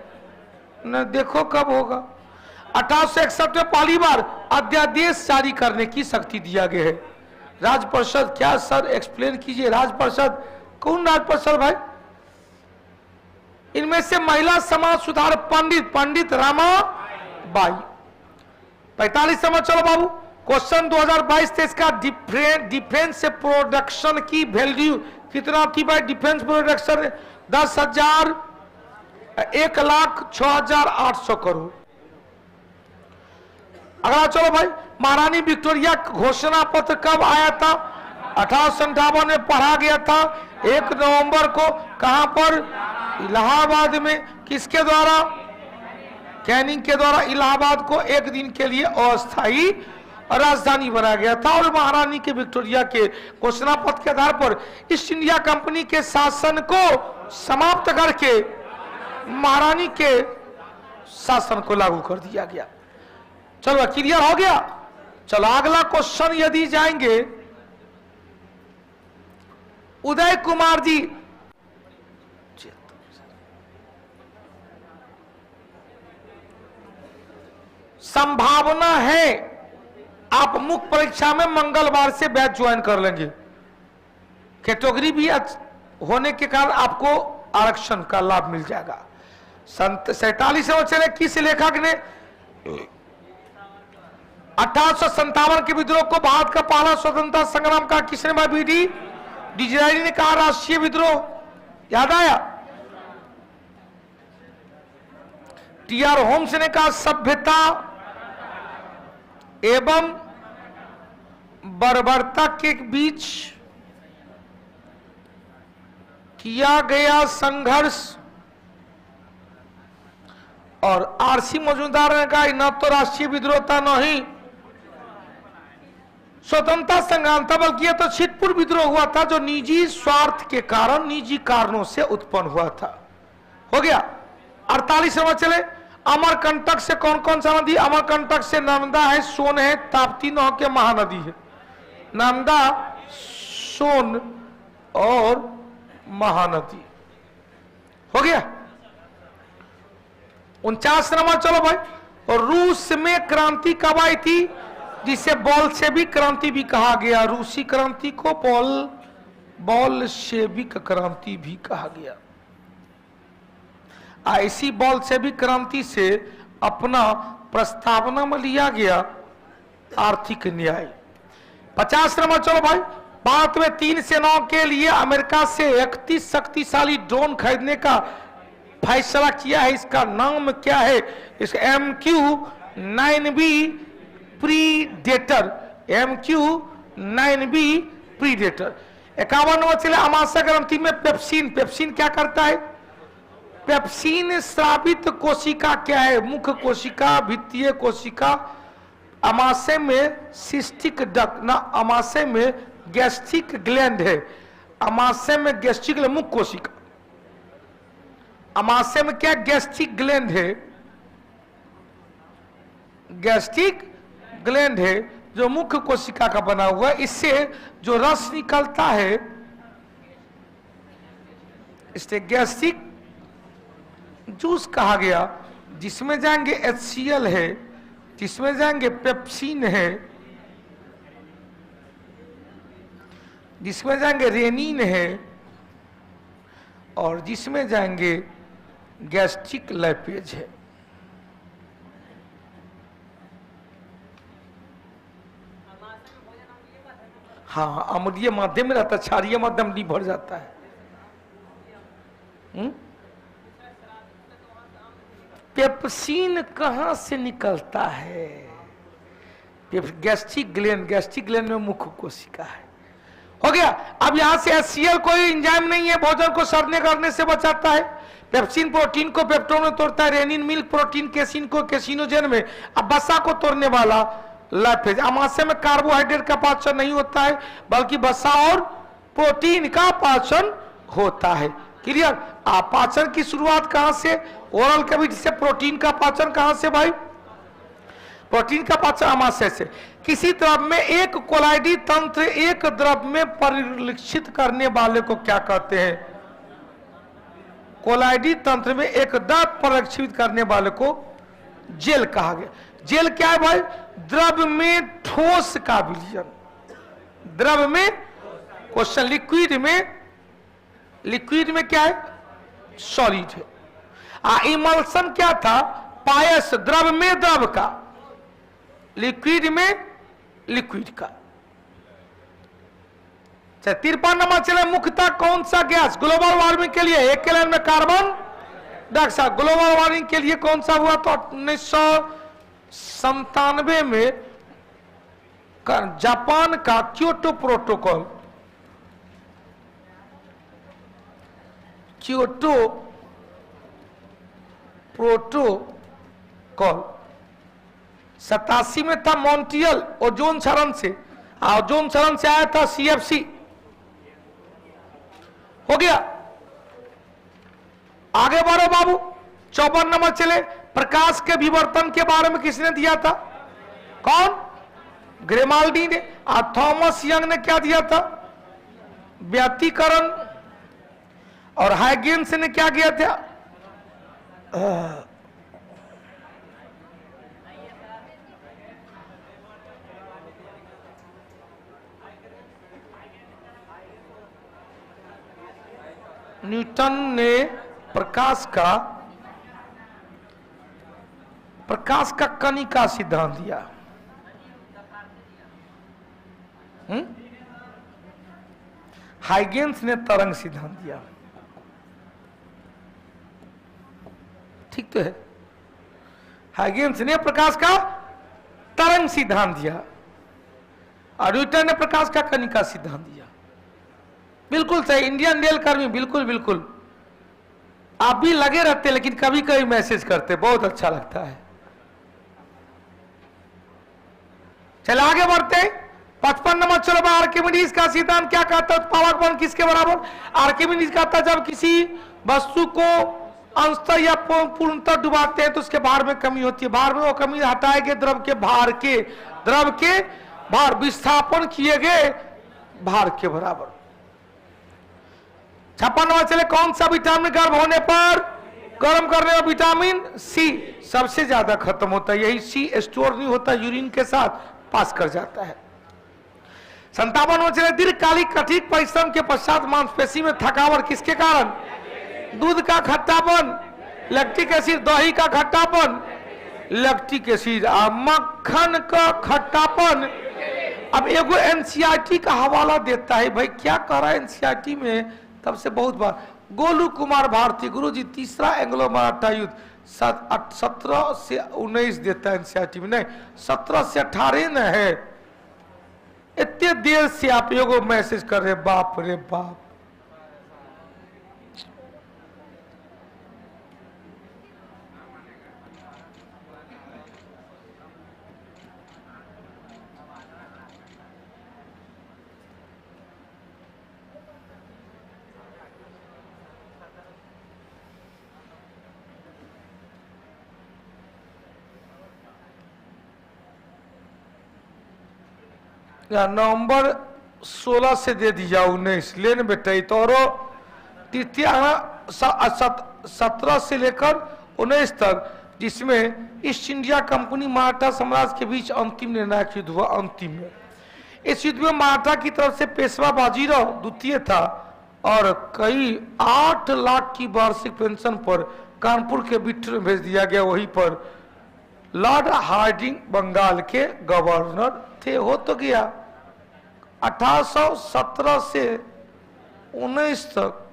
न, देखो कब होगा। 1861 में पहली बार अध्यादेश जारी करने की शक्ति दिया गया है। राजपरिषद, क्या सर एक्सप्लेन कीजिए, राजपरिषद कौन राजपरिषद भाई? इनमें से महिला समाज सुधार पंडित रामाबाई। 45 समझ। चलो बाबू, क्वेश्चन 2022-23 का डिफेंस प्रोडक्शन की वैल्यू कितना थी भाई? Defence production 10,000, 1,06,800 crore. अगला चलो भाई, महारानी विक्टोरिया घोषणा पत्र कब आया था? 1857 में पढ़ा गया था 1 नवंबर को। कहां पर? इलाहाबाद में। किसके द्वारा? कैनिंग के द्वारा इलाहाबाद को एक दिन के लिए अस्थायी राजधानी बनाया गया था। और महारानी के विक्टोरिया के घोषणा पत्र के आधार पर ईस्ट इंडिया कंपनी के शासन को समाप्त करके महारानी के शासन को लागू कर दिया गया। चलो क्लियर हो गया। चलो अगला क्वेश्चन यदि जाएंगे, उदय कुमार जी, संभावना है आप मुख्य परीक्षा में मंगलवार से बैच ज्वाइन कर लेंगे। कैटेगरी भी होने के कारण आपको आरक्षण का लाभ मिल जाएगा। 47 चले, किस लेखक ने 1857 के विद्रोह को भारत का पहला स्वतंत्रता संग्राम का किसने? भाई बीडी डिजरायली ने कहा राष्ट्रीय विद्रोह। याद आया? टी.आर. होम्स ने कहा सभ्यता एवं बर्बरता के बीच किया गया संघर्ष। और आरसी मजूमदार ने कहा न तो राष्ट्रीय विद्रोह था न ही स्वतंत्रता संग्राम था, बल्कि यह तो छिटपुर विद्रोह हुआ था जो निजी स्वार्थ के कारण, निजी कारणों से उत्पन्न हुआ था। हो गया। 48 समझ चले। अमरकंटक से कौन कौन सा नदी? अमरकंटक से नर्मदा है, सोन है, ताप्ती नौ के महानदी है। नर्मदा, सोन और महानदी। हो गया। 49 नंबर। चलो भाई, और रूस में क्रांति कब आई थी? जिसे बोल्शेविक क्रांति भी कहा गया। रूसी क्रांति को बोल्शेविक क्रांति भी कहा गया। ऐसी बोल्शेविक क्रांति से अपना प्रस्तावना में लिया गया आर्थिक न्याय। 50 नंबर, चलो भाई, भारत में 3 सेनाओं के लिए अमेरिका से 31 शक्तिशाली ड्रोन खरीदने का फैसला किया है। इसका नाम क्या है? इसका MQ-9B predator, MQ-9B predator. 51 number चले, अमाशय ग्रंथि में पेप्सिन, पेप्सिन क्या करता है? पेप्सिन स्रावित कोशिका क्या है? मुख्य कोशिका, भित्तीय कोशिका, अमाशय में सिस्टिक डक्ट ना, अमाशय में गैस्ट्रिक ग्लैंड है, अमाशय में गैस्ट्रिक मुख्य कोशिका, अमाशय में क्या गैस्ट्रिक ग्लैंड है, गैस्ट्रिक ग्लैंड है जो मुख्य कोशिका का बना हुआ है। इससे जो रस निकलता है इसे गैस्ट्रिक जूस कहा गया, जिसमें जाएंगे HCl है, जिसमें जाएंगे पेप्सिन है, जिसमें जाएंगे रेनिन है और जिसमें जाएंगे गैस्ट्रिक लैपेज है। हाँ, अम्लीय माध्यम में रहता है, क्षारीय माध्यम नहीं भर जाता है। पेप्सिन कहां से निकलता है? गैस्ट्रिक ग्लैंड, गैस्ट्रिक ग्लैंड में मुख्य कोशिका है। हो गया। अब यहां से HCl कोई एंजाइम नहीं है, भोजन को सड़ने करने से बचाता है। पेप्सिन प्रोटीन को पेप्टोन में तोड़ता है, रेनिन मिल्क प्रोटीन केसिन को केसिनोजेन में, अब वसा को तोड़ने वाला लैपेज। अमाशय में कार्बोहाइड्रेट का पाचन नहीं होता है, बल्कि वसा और प्रोटीन का पाचन होता है। क्लियर? पाचन की शुरुआत कहां से? ओरल कैविटी से। प्रोटीन का पाचन कहां से भाई? प्रोटीन का पाचन अमाशय से। किसी द्रव में एक कोलाइडी तंत्र एक द्रव में परिलक्षित करने वाले को क्या कहते हैं? कोलाइडी तंत्र में एक द्रव परिलक्षित करने वाले को जेल कहा गया। जेल क्या है भाई? द्रव में ठोस का विलयन, द्रव में क्वेश्चन, लिक्विड में क्या है? सॉलिड है। इमल्सन क्या था? पायस, द्रव में द्रव का, लिक्विड में लिक्विड का। 53 नंबर चले, मुख्यतः कौन सा गैस ग्लोबल वार्मिंग के लिए? एक के लाइन में कार्बन डाइऑक्साइड। ग्लोबल वार्मिंग के लिए कौन सा हुआ? तो 1997 में जापान का क्योटो प्रोटोकॉल, क्योटो प्रोटोकॉल। 87 में था मॉन्ट्रियल ओजोन क्षरण से, ओजोन क्षरण से आया था CFC। हो गया। आगे बढ़ो बाबू। 54 नंबर चले, प्रकाश के विवर्तन के बारे में किसने दिया था? कौन? ग्रेमाल्डी ने। और थॉमस यंग ने क्या दिया था? व्यतिकरण। और हाइगेन्स ने क्या किया था? न्यूटन ने प्रकाश का कणिका सिद्धांत दिया। हाइगेन्स ने तरंग सिद्धांत दिया। ठीक तो है? हाइगेन्स ने प्रकाश का तरंग सिद्धांत दिया और न्यूटन ने प्रकाश का कणिका सिद्धांत दिया। बिल्कुल सही। इंडियन रेल कर्मी, बिल्कुल बिल्कुल। आप भी लगे रहते लेकिन कभी कभी मैसेज करते, बहुत अच्छा लगता है। चलो आगे बढ़ते। 55 नंबर चलो। आर्किमिडीज का सिद्धांत क्या कहता है? उत्पादक बल किसके बराबर? आर्किमिडीज कहता है जब किसी वस्तु को अंशतः या पूर्णतः डुबाते हैं तो उसके भार में कमी होती है। भार में वो कमी हटाएंगे द्रव के भार विस्थापन किए गए भार के बराबर। 56 नंबर चले, कौन सा विटामिन गर्म होने पर, गर्म करने में विटामिन सी सबसे ज्यादा खत्म होता है। यही सी स्टोर नहीं होता, यूरिन के साथ पास कर जाता है। 57 चले दीर्घकालिक कठिन परिश्रम के पश्चात मांसपेशी में थकावट किसके कारण? दूध का खट्टापन, लैक्टिक एसिड, दही का खट्टापन, लैक्टिक एसिड, मक्खन का खट्टापन। अब एगो एनसीईआरटी का हवाला देता है, भाई क्या कह रहा है एनसीईआरटी में, तब से बहुत बार। गोलू कुमार भारती, गुरुजी तीसरा एंग्लो मराठा युद्ध 17 से 19 देता है एनसीईआरटी में, नहीं 17 से 18 न है। इतने देर से आप एगो मैसेज कर रहे, बाप रे बाप। या नवंबर 16 से दे दिया 19 लेन बेटा तो और तृतीय 17 से लेकर 19 तक, जिसमें ईस्ट इंडिया कंपनी मराठा साम्राज्य के बीच अंतिम निर्णायक युद्ध हुआ। अंतिम में इस युद्ध में मराठा की तरफ से पेशवा बाजीराव द्वितीय था और कई 8 लाख की वार्षिक पेंशन पर कानपुर के बिट्ठू में भेज दिया गया। वहीं पर लॉर्ड हार्डिंग बंगाल के गवर्नर थे। हो तो गया 1817 से 19 तक।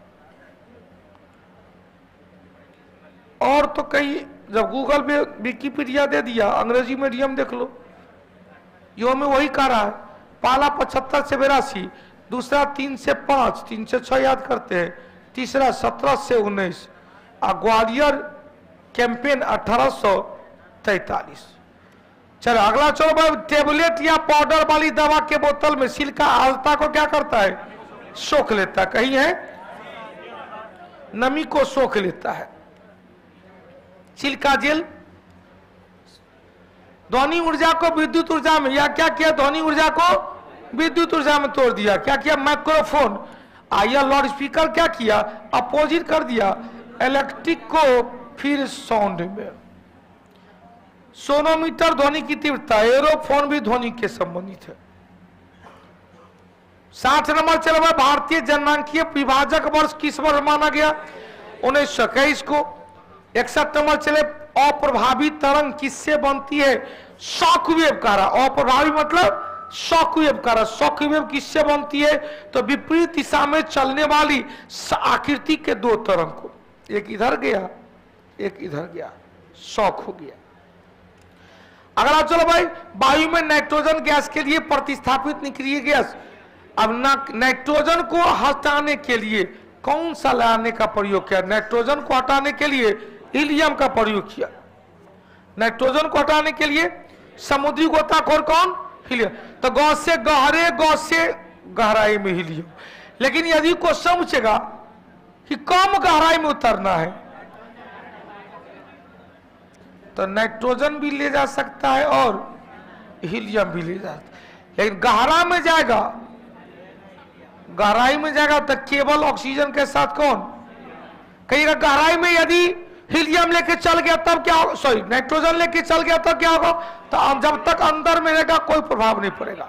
और तो कई, जब गूगल पे विकिपीडिया दे दिया, अंग्रेजी मीडियम देख लो, यो में वही कह रहा है। पहला 75 से 82, दूसरा 3 से 5, 3 से 6 याद करते हैं, तीसरा 17 से 19, ग्वालियर कैंपेन 1843। चलो अगला, चलो भाई, टेबलेट या पाउडर वाली दवा के बोतल में सिल्का आलता को क्या करता है? सोख लेता। कहीं है नमी को सोख लेता है। सिल्का जेल ध्वनि ऊर्जा को विद्युत ऊर्जा में, या क्या किया, ध्वनि ऊर्जा को विद्युत ऊर्जा में तोड़ दिया। क्या किया? माइक्रोफोन या लाउड स्पीकर क्या किया? अपोजिट कर दिया इलेक्ट्रिक को, फिर साउंड में। सोनोमीटर ध्वनि की तीव्रता, एरोफोन भी ध्वनि के संबंधित है। 60 नंबर चला हुआ, भारतीय जननांकीय विभाजक वर्ष किस वर्ष माना गया? 1921 को। 61 नंबर चले, अप्रभावी तरंग किससे बनती है? शॉकवेव कह रहा। अप्रभावी मतलब शॉकवेव कह रहा। शॉकवेव किससे बनती है? तो विपरीत दिशा में चलने वाली आकृति के 2 तरंग को, एक इधर गया एक इधर गया, शॉक हो गया। अगला चलो भाई, वायु में नाइट्रोजन गैस के लिए प्रतिस्थापित निष्क्रिय गैस। अब नाइट्रोजन को हटाने के लिए कौन सा लाने का प्रयोग किया? नाइट्रोजन को हटाने के लिए हीलियम का प्रयोग किया। नाइट्रोजन को हटाने के लिए समुद्री गोताखोर कौन? हीलियम। तो गैस से गहरे, गैस से गहराई में हीलियम। लेकिन यदि क्वेश्चन पूछेगा कि कम गहराई में उतरना है, तो नाइट्रोजन भी ले जा सकता है और हीलियम भी ले जा सकता है। लेकिन गहरा में जाएगा, गहराई में जाएगा तो केवल ऑक्सीजन के साथ कौन? कहिएगा गहराई में यदि हीलियम लेके चल गया तब क्या होगा? सॉरी, नाइट्रोजन लेके चल गया तब क्या होगा? तो जब तक अंदर में रहेगा कोई प्रभाव नहीं पड़ेगा।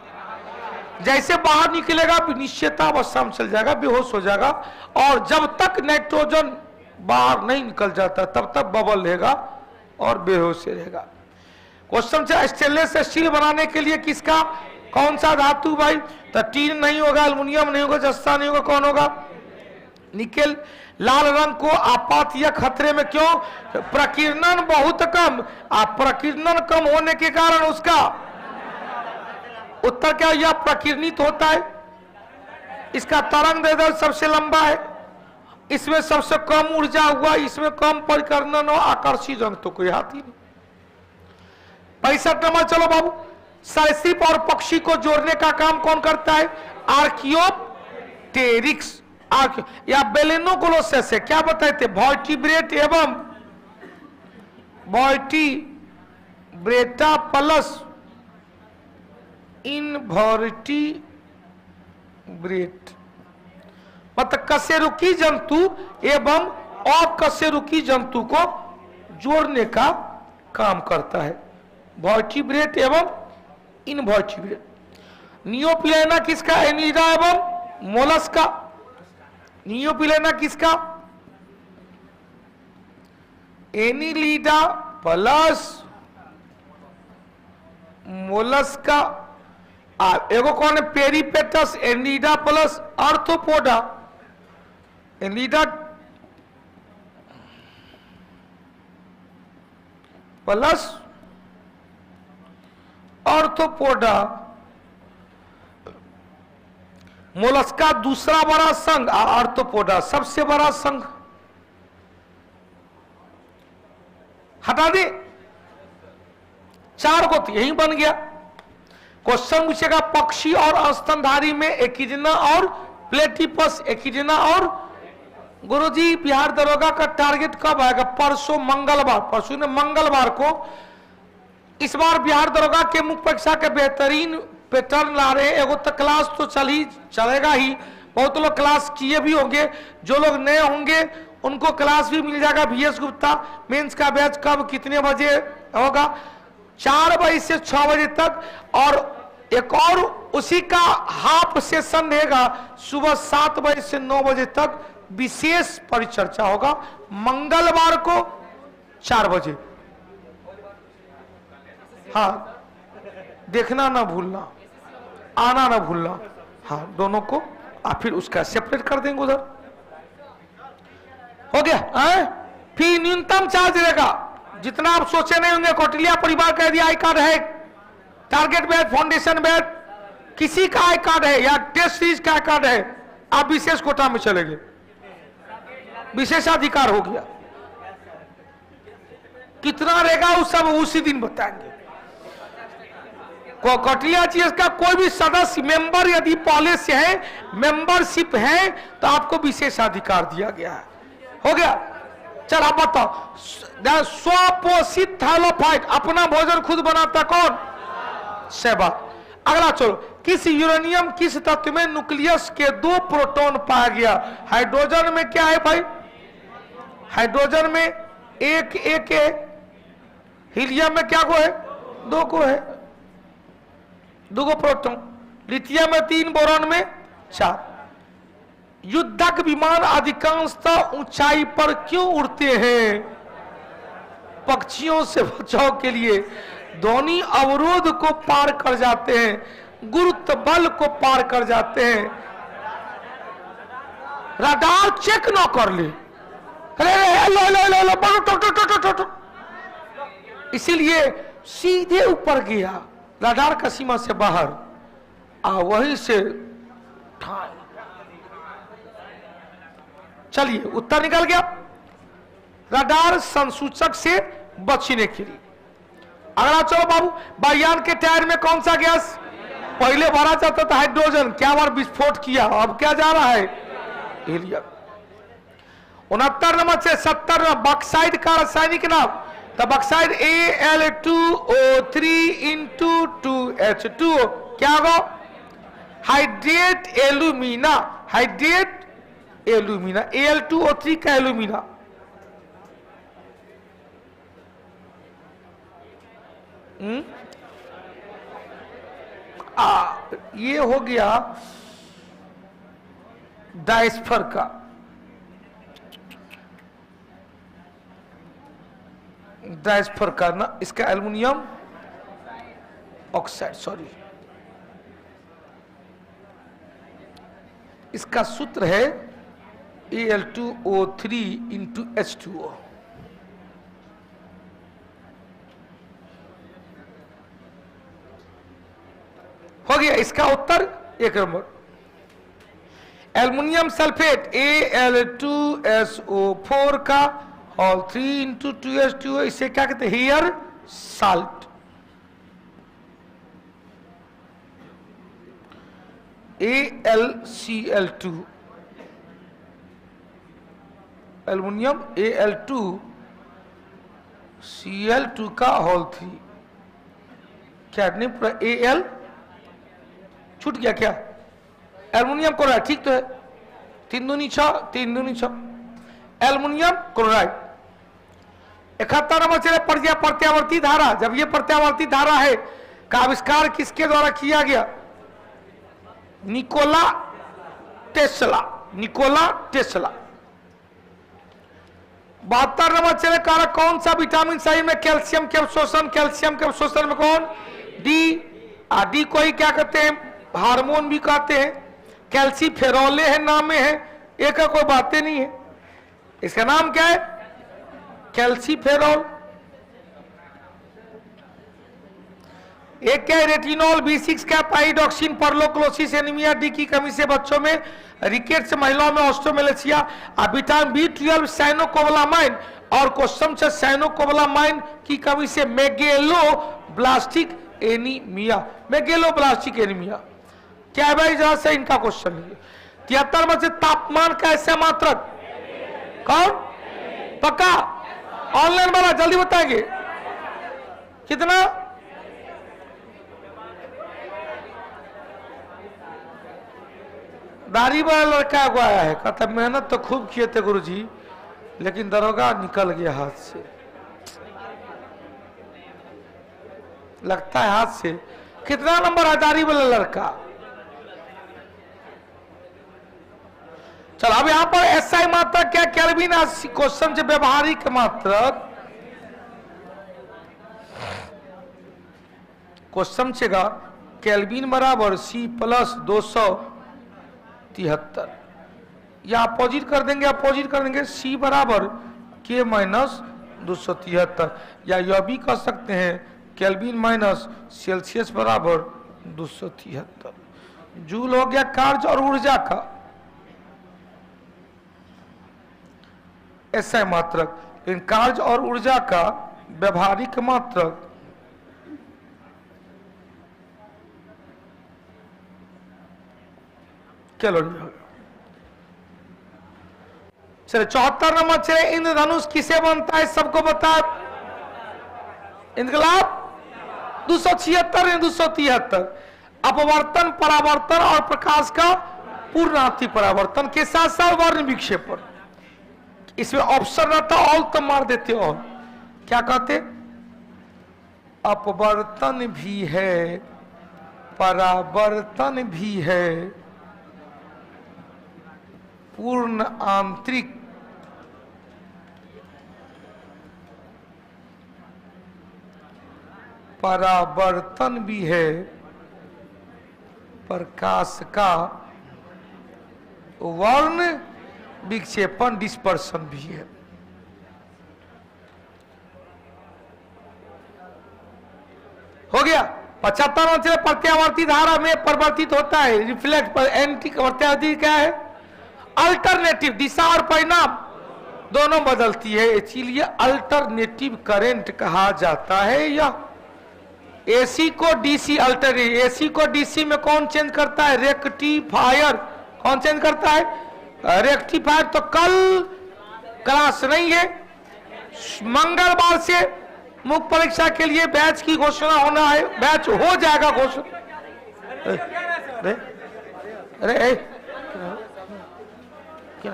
जैसे बाहर निकलेगा निश्चेता अवस्था में चल जाएगा, बेहोश हो जाएगा। और जब तक नाइट्रोजन बाहर नहीं निकल जाता तब तक बबल रहेगा और बेहोश रहेगा। क्वेश्चन से, स्टेनलेस स्टील बनाने के लिए किसका, कौन सा धातु भाई? तो टीन नहीं होगा, एल्युमिनियम नहीं होगा, जस्ता नहीं होगा, कौन होगा? निकेल। लाल रंग को आपात या खतरे में क्यों? प्रकीर्णन बहुत कम। प्रकीर्णन कम होने के कारण उसका उत्तर क्या? यह प्रकीर्णित होता है। इसका तरंग दैर्ध्य सबसे लंबा है, इसमें सबसे कम ऊर्जा हुआ, इसमें कम परिकर्णन हो, आकर्षित रंग तो कोई हाथ ही नहीं। 65 नंबर चलो बाबू, सरीसृप और पक्षी को जोड़ने का काम कौन करता है? आर्कियोप्टेरिक्स या बेलेनोकोलोसस से। क्या बताए थे? वर्टिब्रेट एवं वर्टिब्रेटा प्लस इनवर्टिब्रेट, मतलब कशेरुकी जंतु एवं अकशेरुकी जंतु को जोड़ने का काम करता है। वर्टिब्रेट एवं इनवर्टिब्रेट। नियोपिलेना किसका? एनिलिडा एवं मोलस्का। नियोपिलेना किसका? Annelida plus Mollusca. एगो कौन है? Peripatus. Annelida plus Arthropoda. Annelida plus Arthropoda. Mollusca दूसरा बड़ा संघ, आर्थ्रोपोडा सबसे बड़ा संघ। हटा दे, 4 को यही बन गया। क्वेश्चन पूछेगा पक्षी और स्तनधारी में एकिडना और प्लेटिपस। एकिडना और गुरुजी बिहार दरोगा का टारगेट कब आएगा? परसों मंगलवार। परसों ने मंगलवार को इस बार बिहार दरोगा के मुख्य परीक्षा के बेहतरीन पैटर्न ला रहे हैं। एगो तो क्लास तो चलेगा ही, बहुत लोग क्लास किए भी होंगे। जो लोग नए होंगे उनको क्लास भी मिल जाएगा। VS गुप्ता मेंस का बैच कब कितने बजे होगा? 4 बजे से 6 बजे तक। और एक और उसी का हाफ सेशन रहेगा सुबह 7 बजे से 9 बजे तक। विशेष परिचर्चा होगा मंगलवार को 4 बजे। हाँ, देखना ना भूलना, आना ना भूलना। हाँ, दोनों को आप फिर उसका सेपरेट कर देंगे उधर। हो गया? फिर न्यूनतम चार्ज रहेगा जितना आप सोचे नहीं होंगे। कौटिल्या परिवार का यदि आई कार्ड है, टारगेट बैच, फाउंडेशन बैच, किसी का आई कार्ड है या टेस्ट सीरीज का आई कार्ड है, आप विशेष कोटा में चलेंगे। विशेषाधिकार हो गया। कितना रहेगा वो सब उसी दिन बताएंगे। कौटिल्या जी का कोई भी सदस्य मेंबर यदि पहले से है, मेंबरशिप है, तो आपको विशेषाधिकार दिया गया है। हो गया? चल आप बताओ। स्वपोषित थैलोफाइट, अपना भोजन खुद बनाता कौन? सेवा। अगला चलो, किस यूरेनियम किस तत्व में न्यूक्लियस के 2 प्रोटॉन पाया गया? हाइड्रोजन में क्या है भाई? हाइड्रोजन में एक है। हीलियम में क्या को है? 2 को है, 2 को प्रोटॉन। लिथियम में 3, बोरॉन में 4। युद्धक विमान अधिकांशतः ऊंचाई पर क्यों उड़ते हैं? पक्षियों से बचाव के लिए। ध्वनि अवरोध को पार कर जाते हैं, गुरुत्व बल को पार कर जाते हैं। रडार चेक न कर ले, इसीलिए सीधे ऊपर गया, रडार का सीमा से बाहर। वहीं से चलिए उत्तर निकल गया। रडार संसूचक से बचने के लिए। अगला चलो बाबू, वायुयान के टायर में कौन सा गैस पहले भरा जाता था? हाइड्रोजन। क्या बार विस्फोट किया? अब क्या जा रहा है? हीलियम। 69 नंबर से 70 नंबर, बॉक्साइड का रासायनिक नाम। तो बॉक्साइड Al2O3 × 2H2O। क्या होगा? Hydrate alumina. Hydrate alumina, Al2O3 का एल्यूमिना। ये हो गया डायस्फर का। डायस्फर का ना, इसका एल्युमिनियम ऑक्साइड, सॉरी, इसका सूत्र है Al2O3 × H2O। हो गया इसका उत्तर 1 नंबर। एल्युमिनियम सल्फेट Al2SO4 का और 3 × 2H2O, इसे क्या कहते हैं? Hair salt. AlCl2, aluminium Al2Cl2 का होल 3। क्या नहीं पूरा Al छूट गया क्या? एल्युमिनियम क्लोराइड, ठीक तो है। 3 दूनी 6, 3 दूनी 6। Aluminium chloride. 71 नंबर चले प्रत्यावर्ती धारा। जब ये प्रत्यावर्ती धारा है का आविष्कार किसके द्वारा किया गया? Nikola Tesla. Nikola Tesla. 72 number चले कारक कौन सा विटामिन सही में कैल्शियम के अवशोषण, कैल्शियम के अवशोषण में कौन? डी। डी को ही क्या कहते हैं? हार्मोन भी कहते हैं। कैल्सीफेरोले है नाम में है, एक कोई बातें नहीं है। इसका नाम क्या है? कैल्सीफेरोल। एक क्या है? रेटिनॉल। B6 क्या? पाइरोक्सिन। परलोक्लोसिस एनीमिया डी की कमी से बच्चों में रिकेट्स, महिलाओं में ऑस्ट्रोमेलेसिया। विटामिन B12 साइनोकोबालामाइन और क्वेश्चन से साइनोकोबालामाइन की कमी से मेगेलोब्लास्टिक एनीमिया। मेगेलोब्लास्टिक एनीमिया क्या है भाई? जरा से इनका क्वेश्चन लीजिए। 73 में से तापमान का ऐसा मात्रक कौन? पक्का? ऑनलाइन वाला जल्दी बताएंगे कितना? दाढ़ी वाला लड़का को आया है, कहता मेहनत तो खूब किए थे गुरुजी, लेकिन दरोगा निकल गया हाथ से। लगता है हाथ से। कितना नंबर है दाढ़ी वाला लड़का? चलो अब यहां पर एसआई मात्रक क्या? केल्विन। क्वेश्चन से व्यवहारिक मात्रक। क्वेश्चन से केल्विन बराबर C प्लस 273। या अपोजिट कर देंगे, अपोजिट कर देंगे। C बराबर K माइनस 273। या यह भी कर सकते हैं केल्विन माइनस सेल्सियस बराबर 273। जूल हो गया कार्य और ऊर्जा का ऐसा मात्रक। लेकिन कार्य और ऊर्जा का व्यवहारिक मात्रक कैलोरी होगा। चलिए 74 नंबर चले। इंद्रधनुष किसे बनता है? सबको बता। इनकलाब 276 या 273। अपवर्तन, परावर्तन और प्रकाश का पूर्णार्थी परावर्तन के साथ साथ वर्ण विक्षेपण। इसमें ऑप्शन रहता ऑल तो मार देते हो। क्या कहते? अपवर्तन भी है, परावर्तन भी है, पूर्ण आंतरिक परावर्तन भी है, प्रकाश का वर्ण विक्षेपण डिस्पर्शन भी है। हो गया। 75 से प्रत्यावर्ती धारा में परिवर्तित होता है, रिफ्लेक्ट पर। एंटी प्रत्यावर्ती क्या है? अल्टरनेटिव। दिशा और परिणाम दोनों बदलती है, इसीलिए अल्टरनेटिव करंट कहा जाता है। या एसी को डीसी अल्टरनेटिव। एसी को डीसी में कौन चेंज करता है? रेक्टिफायर। कौन चेंज करता है? रेक्टिफायर। तो कल क्लास नहीं है, मंगलवार से मुख्य परीक्षा के लिए बैच की घोषणा होना है। बैच हो जाएगा घोषणा। अरे क्या?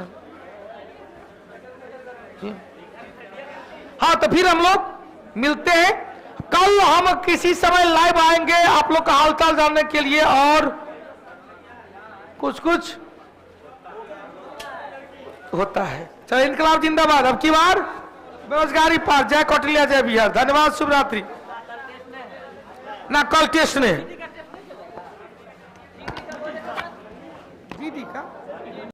हाँ तो फिर हम लोग मिलते हैं कल। हम किसी समय लाइव आएंगे आप लोग का हालचाल जानने के लिए और कुछ कुछ होता है। चलो इनकलाब जिंदाबाद। अब की बार बेरोजगारी पार। जय कौटिल्या, जय बिहार। धन्यवाद। शुभ रात्रि। ना कल टेस्ट ने